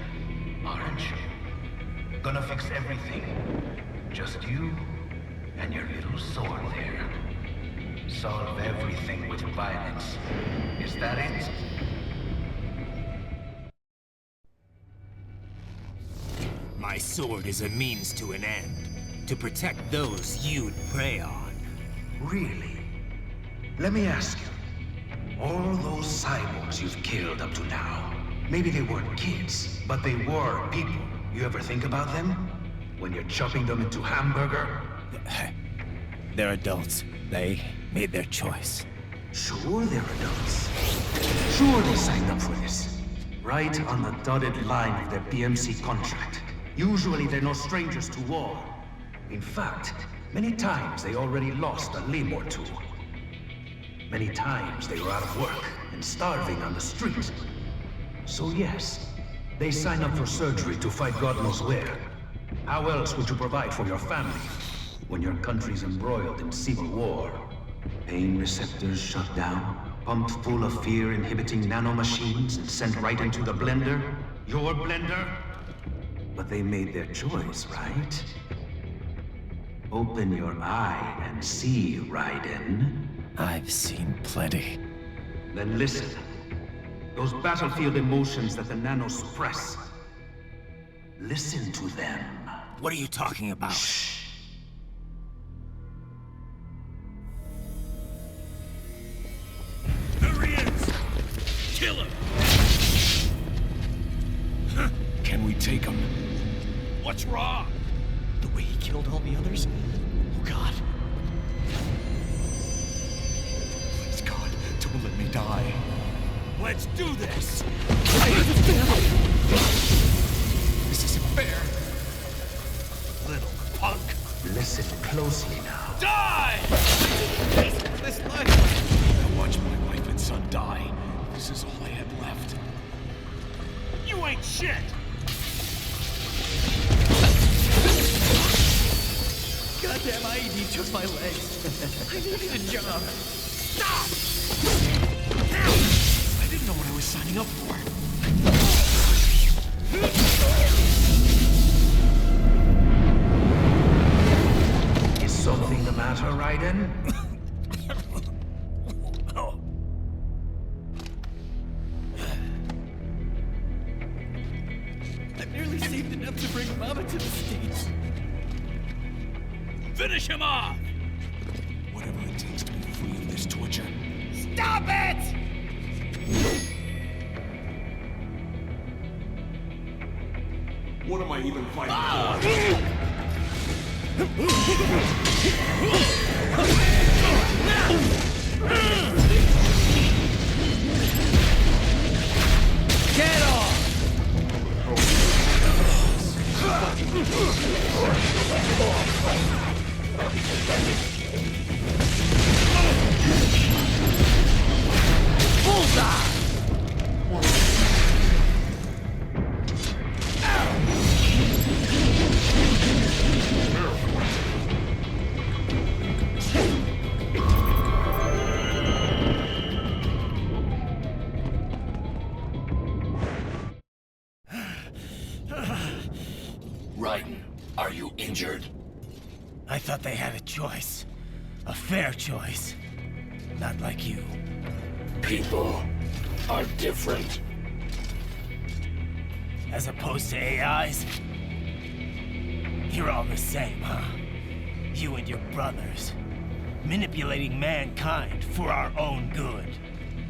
aren't you? Gonna fix everything. Just you and your little sword there. Solve everything with violence. Is that it? My sword is a means to an end. To protect those you'd prey on. Really? Let me ask you. All those cyborgs you've killed up to now, maybe they weren't kids, but they were people. You ever think about them? When you're chopping them into hamburger? They're adults. They made their choice. Sure they're adults. Sure they signed up for this. Right on the dotted line of their BMC contract. Usually they're no strangers to war. In fact, many times they already lost a limb or two. Many times they were out of work and starving on the street. So yes, they sign up for surgery to fight God knows where. How else would you provide for your family when your country's embroiled in civil war? Pain receptors shut down, pumped full of fear-inhibiting nanomachines and sent right into the blender? Your blender? But they made their choice, right? Open your eye and see, Raiden. I've seen plenty. Then listen. Those battlefield emotions that the nanos suppress. Listen to them. What are you talking about? Shh. There he is! Kill him! Can we take him? What's wrong? The way he killed all the others? Oh, God. Please, God, don't let me die. Let's do this! I have a family! This isn't fair. Little punk! Listen closely now. Die! This life! I watched my wife and son die. This is all I had left. You ain't shit! Goddamn IED took my legs. I needed a job. Stop! I didn't know what I was signing up for. Is something the matter, Raiden? I barely saved enough to bring Mama to the States. Finish him off! Whatever it takes to be free of this torture. Stop it! What am I even fighting Get off! Bullseye! Raiden, are you injured? I thought they had a choice. A fair choice. Not like you. People are different. As opposed to AIs? You're all the same, huh? You and your brothers. Manipulating mankind for our own good.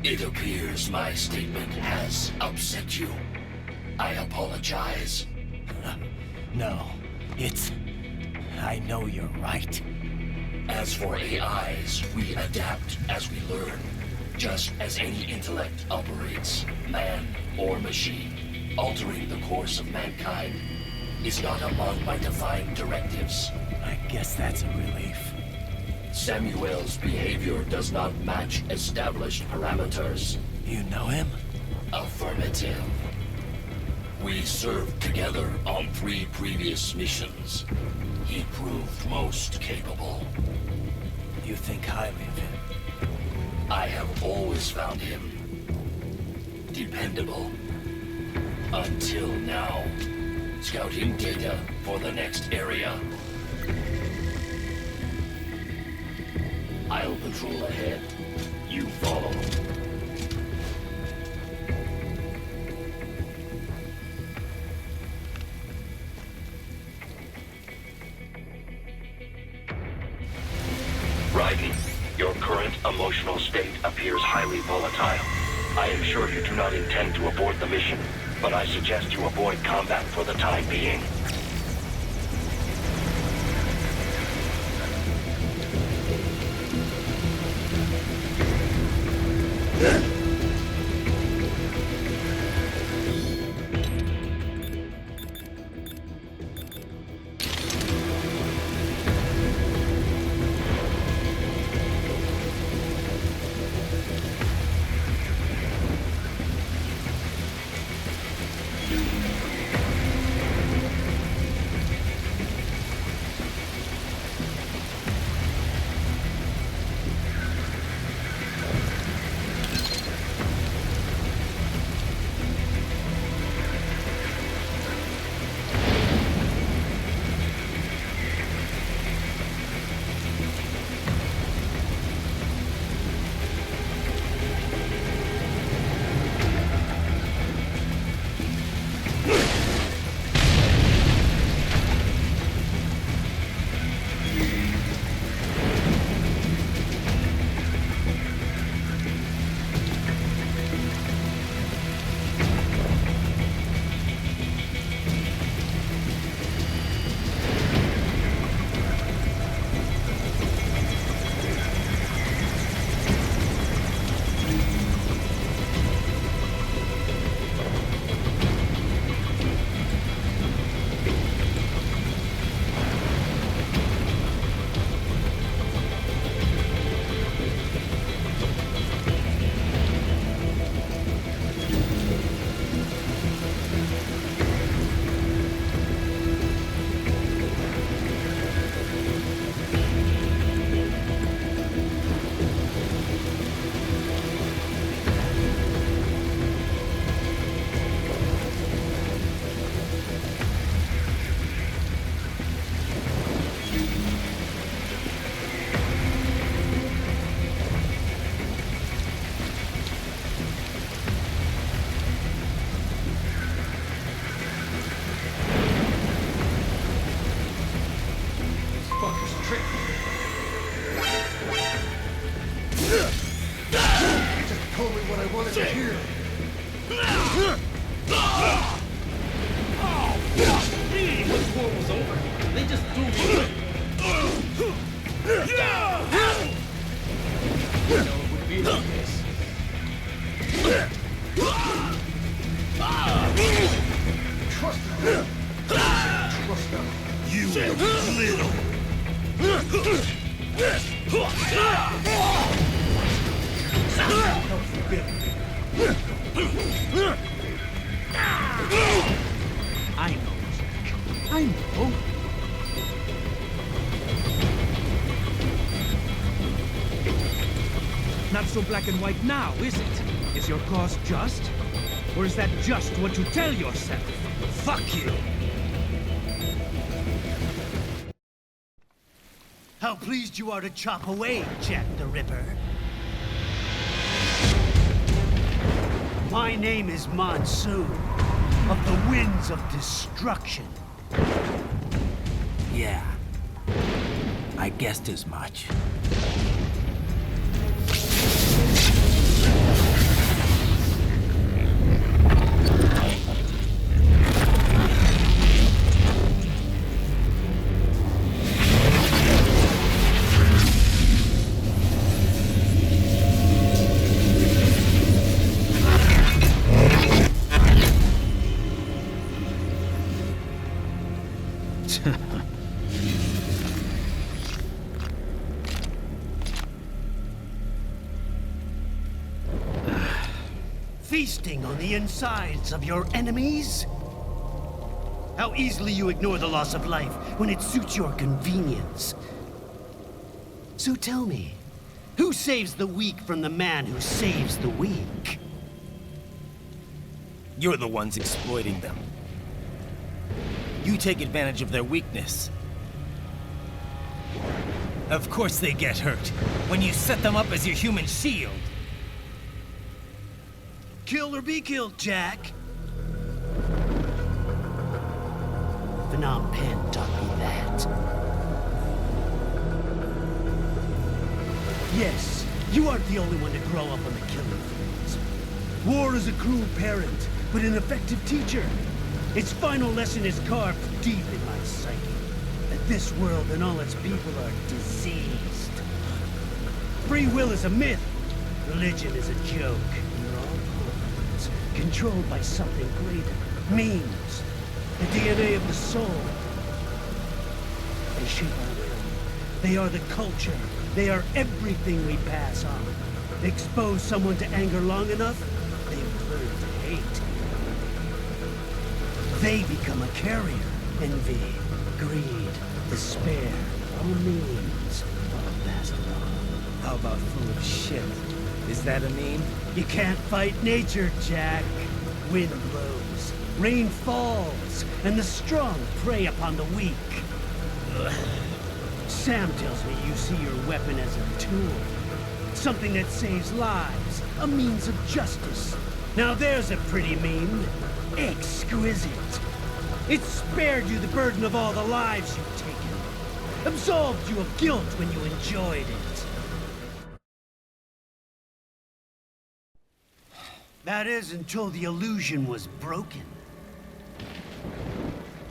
It appears my statement has upset you. I apologize. No, I know you're right. As for AIs, we adapt as we learn. Just as any intellect operates, man or machine, altering the course of mankind is not among my defined directives. I guess that's a relief. Samuel's behavior does not match established parameters. You know him? Affirmative. We served together on 3 previous missions. He proved most capable. You think highly of him? I have always found him dependable. Until now. Scouting data for the next area. I'll patrol ahead. You follow. Raiden, your current emotional state appears highly volatile. I am sure you do not intend to abort the mission, but I suggest you avoid combat for the time being. Not so black and white now, is it? Is your cause just? Or is that just what you tell yourself? Fuck you! How pleased you are to chop away, Jack the Ripper. My name is Monsoon, of the Winds of Destruction. Yeah. I guessed as much. feasting on the insides of your enemies? How easily you ignore the loss of life when it suits your convenience. So tell me, who saves the weak from the man who saves the weak? You're the ones exploiting them. You take advantage of their weakness. Of course they get hurt when you set them up as your human shield. Kill or be killed, Jack. Phnom Penh taught me that. Yes, you aren't the only one to grow up on the killing fields. War is a cruel parent, but an effective teacher. Its final lesson is carved deep in my psyche. That this world and all its people are diseased. Free will is a myth. Religion is a joke. You're all pawns, controlled by something greater. Memes. The DNA of the soul. They shape our will. They are the culture. They are everything we pass on. Expose someone to anger long enough, they will learn to hate. They become a carrier. Envy, greed, despair, all memes, all passed along. How about full of shit? Is that a meme? You can't fight nature, Jack. Wind blows, rain falls, and the strong prey upon the weak. Sam tells me you see your weapon as a tool. Something that saves lives, a means of justice. Now there's a pretty meme. Exquisite. It spared you the burden of all the lives you've taken. Absolved you of guilt when you enjoyed it. That is until the illusion was broken.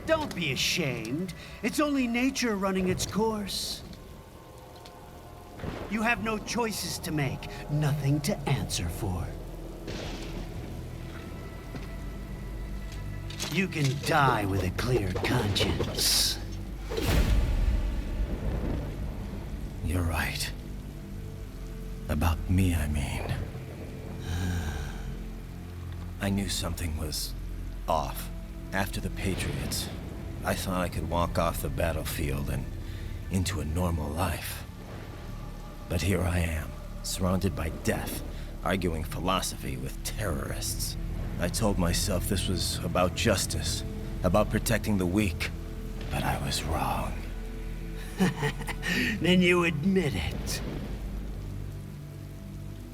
Don't be ashamed. It's only nature running its course. You have no choices to make, nothing to answer for. You can die with a clear conscience. You're right. About me, I mean. I knew something was off. After the Patriots, I thought I could walk off the battlefield and into a normal life. But here I am, surrounded by death, arguing philosophy with terrorists. I told myself this was about justice, about protecting the weak, but I was wrong. Then you admit it.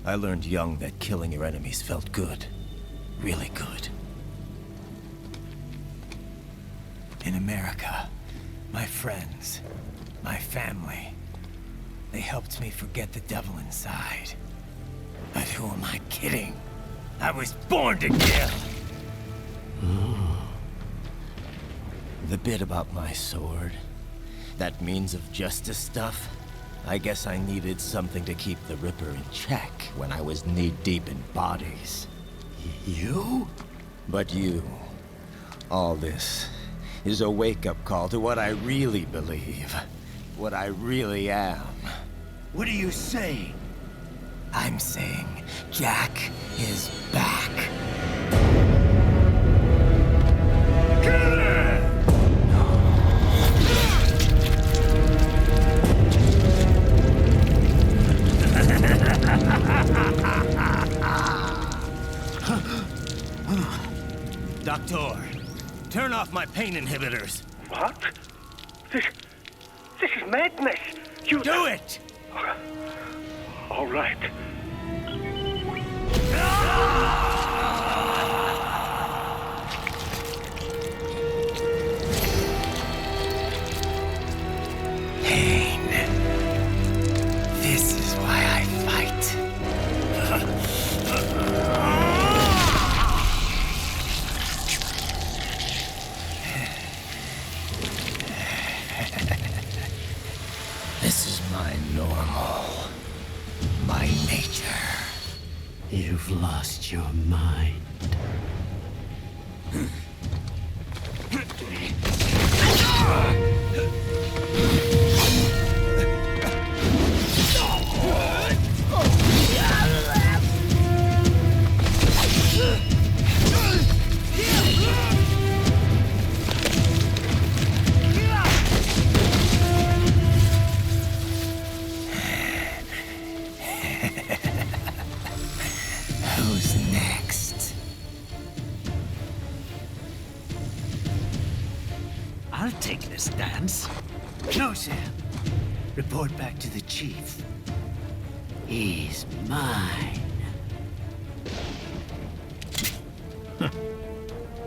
I learned young that killing your enemies felt good. Really good. In America, my friends, my family, they helped me forget the devil inside. But who am I kidding? I was born to kill! The bit about my sword, that means of justice stuff, I guess I needed something to keep the Ripper in check when I was knee-deep in bodies. You? But you, all this, is a wake-up call to what I really believe. What I really am. What do you say? I'm saying Jack is back. Doctor, turn off my pain inhibitors. What? This is madness. You do it! All right. Pain. This is why I fight. This is my normal. My nature. You've lost your mind. Who's next? I'll take this dance. No, Sam. Report back to the chief. He's mine.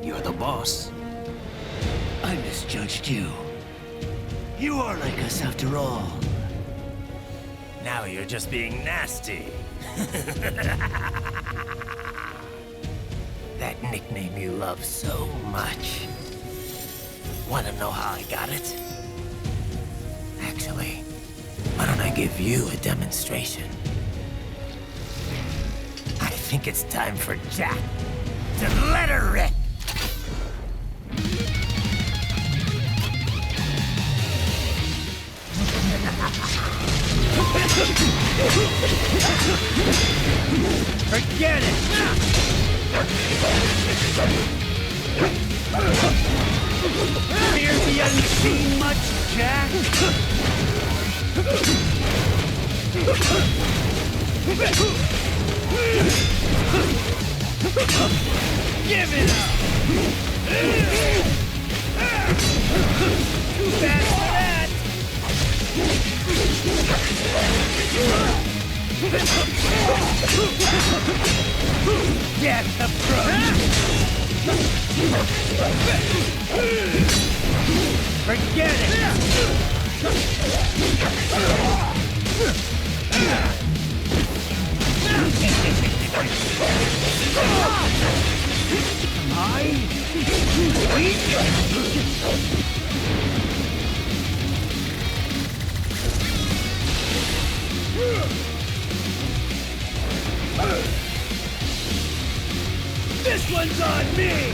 You're the boss. I misjudged you. You are like us after all. Now you're just being nasty. That nickname you love so much. Wanna know how I got it? Actually, why don't I give you a demonstration? I think it's time for Jack to let her rip. Forget it! Fear the unseen much, Jack? Give it up! Too bad for that! Death approach! Forget it! This one's on me!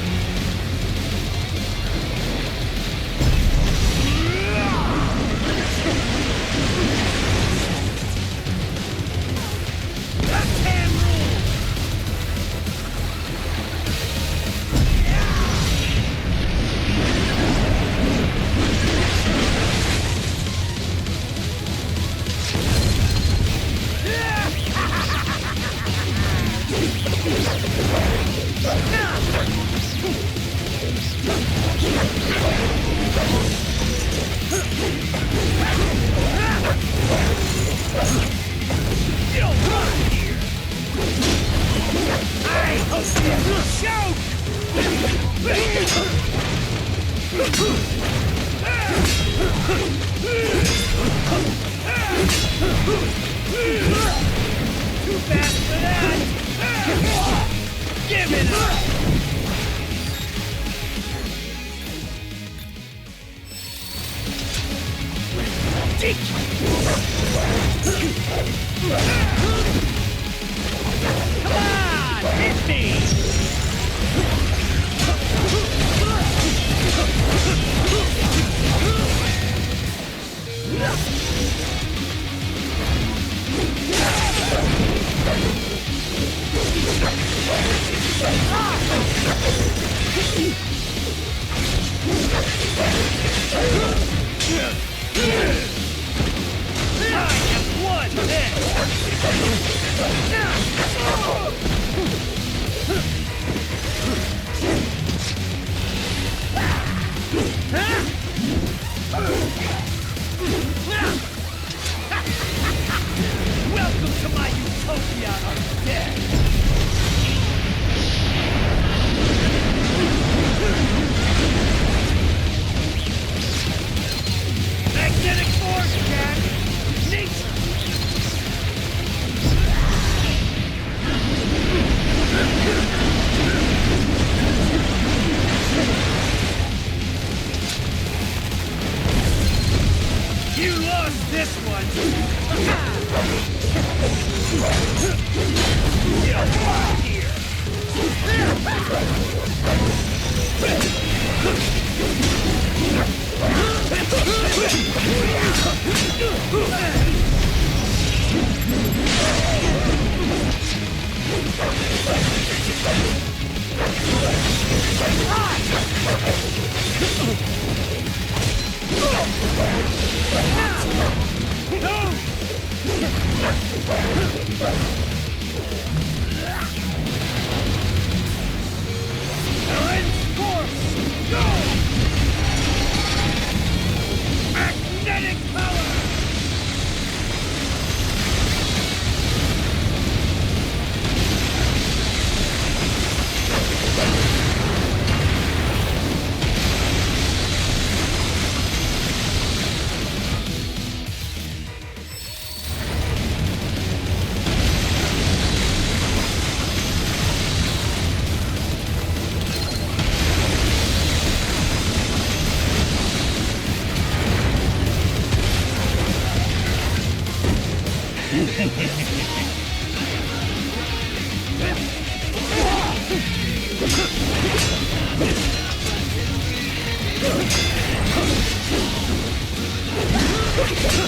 Too fast for that! Give it up! Come on, hit me! Welcome to my utopia of death!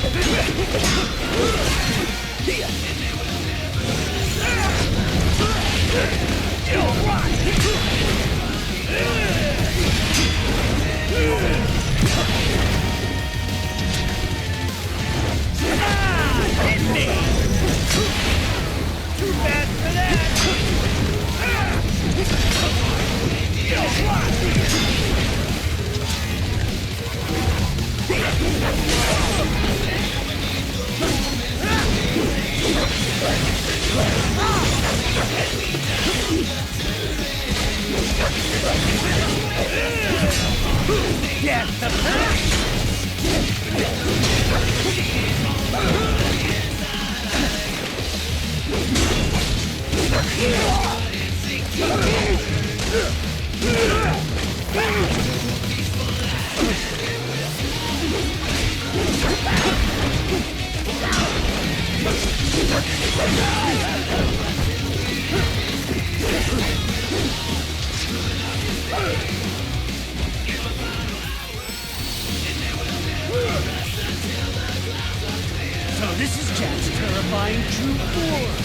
Too bad for that! Get the So this is Jack's terrifying true form.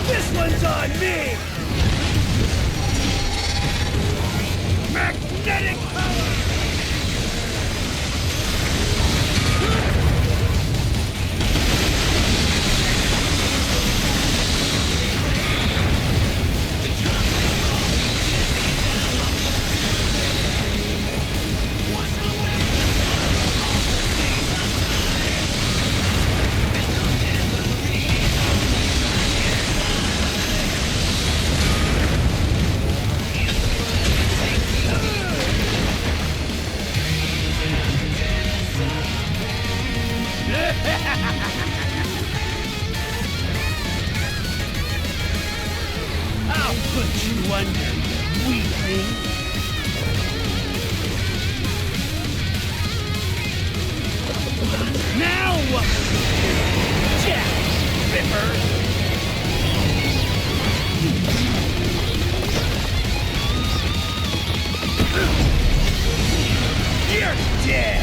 This one's on me! Magnetic power! I'll put you under, weakling. Now what? Jack Ripper! You're dead!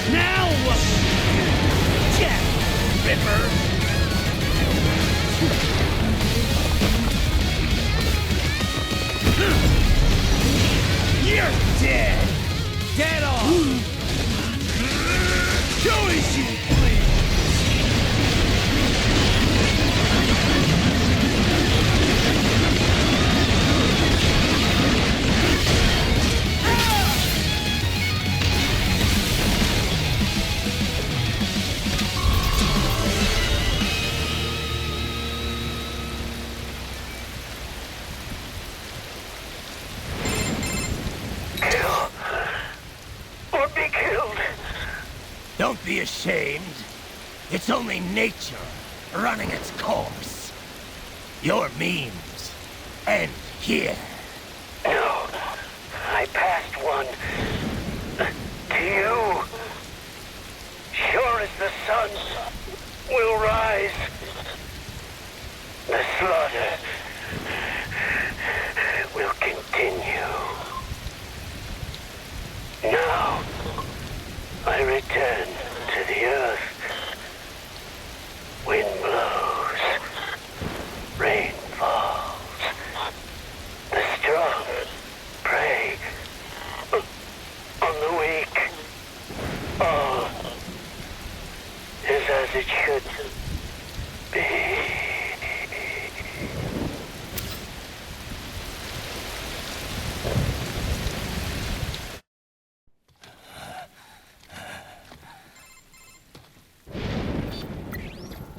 Now what? Jack Ripper! You're dead! Dead on! Go easy, please! Or be killed. Don't be ashamed. It's only nature running its course. Your means end here. No, I passed one. To you. Sure as the sun.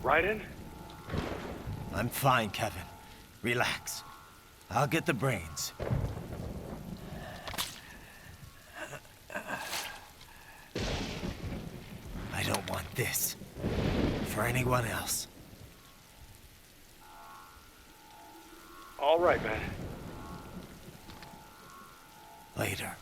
Raiden? I'm fine, Kevin. Relax. I'll get the brains. I don't want this for anyone else. All right, man. Later.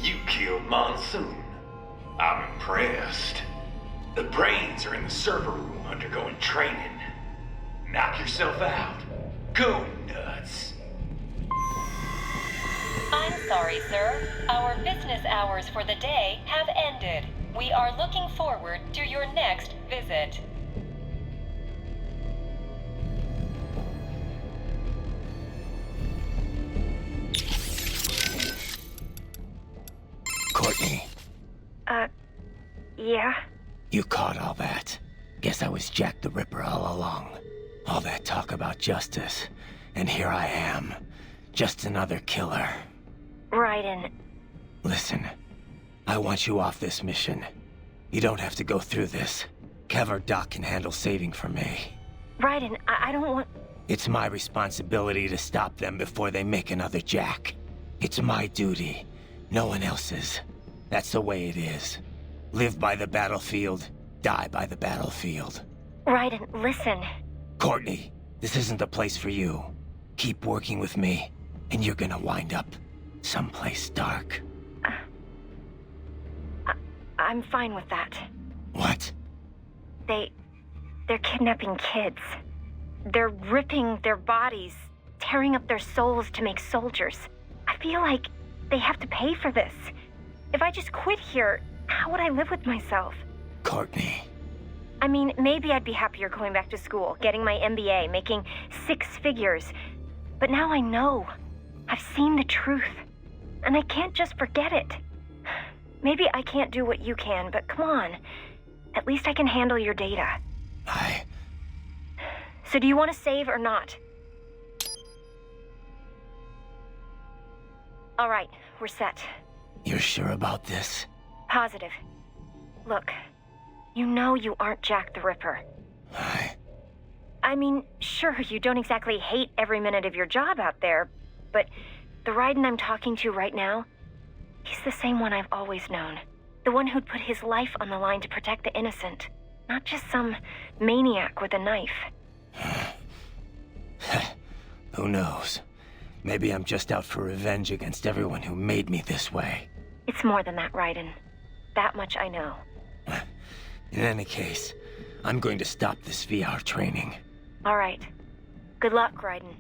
You killed Monsoon. I'm impressed. The brains are in the server room undergoing training. Knock yourself out. Go nuts. I'm sorry, sir. Our business hours for the day have ended. We are looking forward to your next visit. Courtney. Yeah? You caught all that. Guess I was Jack the Ripper all along. All that talk about justice. And here I am. Just another killer. Raiden. Listen. I want you off this mission. You don't have to go through this. Kev or Doc can handle saving for me. Raiden, I don't want... It's my responsibility to stop them before they make another Jack. It's my duty. No one else's. That's the way it is. Live by the battlefield, die by the battlefield. Raiden, listen. Courtney, this isn't the place for you. Keep working with me, and you're gonna wind up someplace dark. I'm fine with that. What? They're kidnapping kids. They're ripping their bodies, tearing up their souls to make soldiers. I feel like they have to pay for this. If I just quit here, how would I live with myself? Courtney. I mean, maybe I'd be happier going back to school, getting my MBA, making 6 figures. But now I know. I've seen the truth. And I can't just forget it. Maybe I can't do what you can, but come on. At least I can handle your data. So do you want to save or not? All right, we're set. You're sure about this? Positive. Look, you know you aren't Jack the Ripper. I mean, sure, you don't exactly hate every minute of your job out there, but the Raiden I'm talking to right now, he's the same one I've always known. The one who'd put his life on the line to protect the innocent, not just some maniac with a knife. Who knows? Maybe I'm just out for revenge against everyone who made me this way. It's more than that, Raiden. That much I know. In any case, I'm going to stop this VR training. All right. Good luck, Raiden.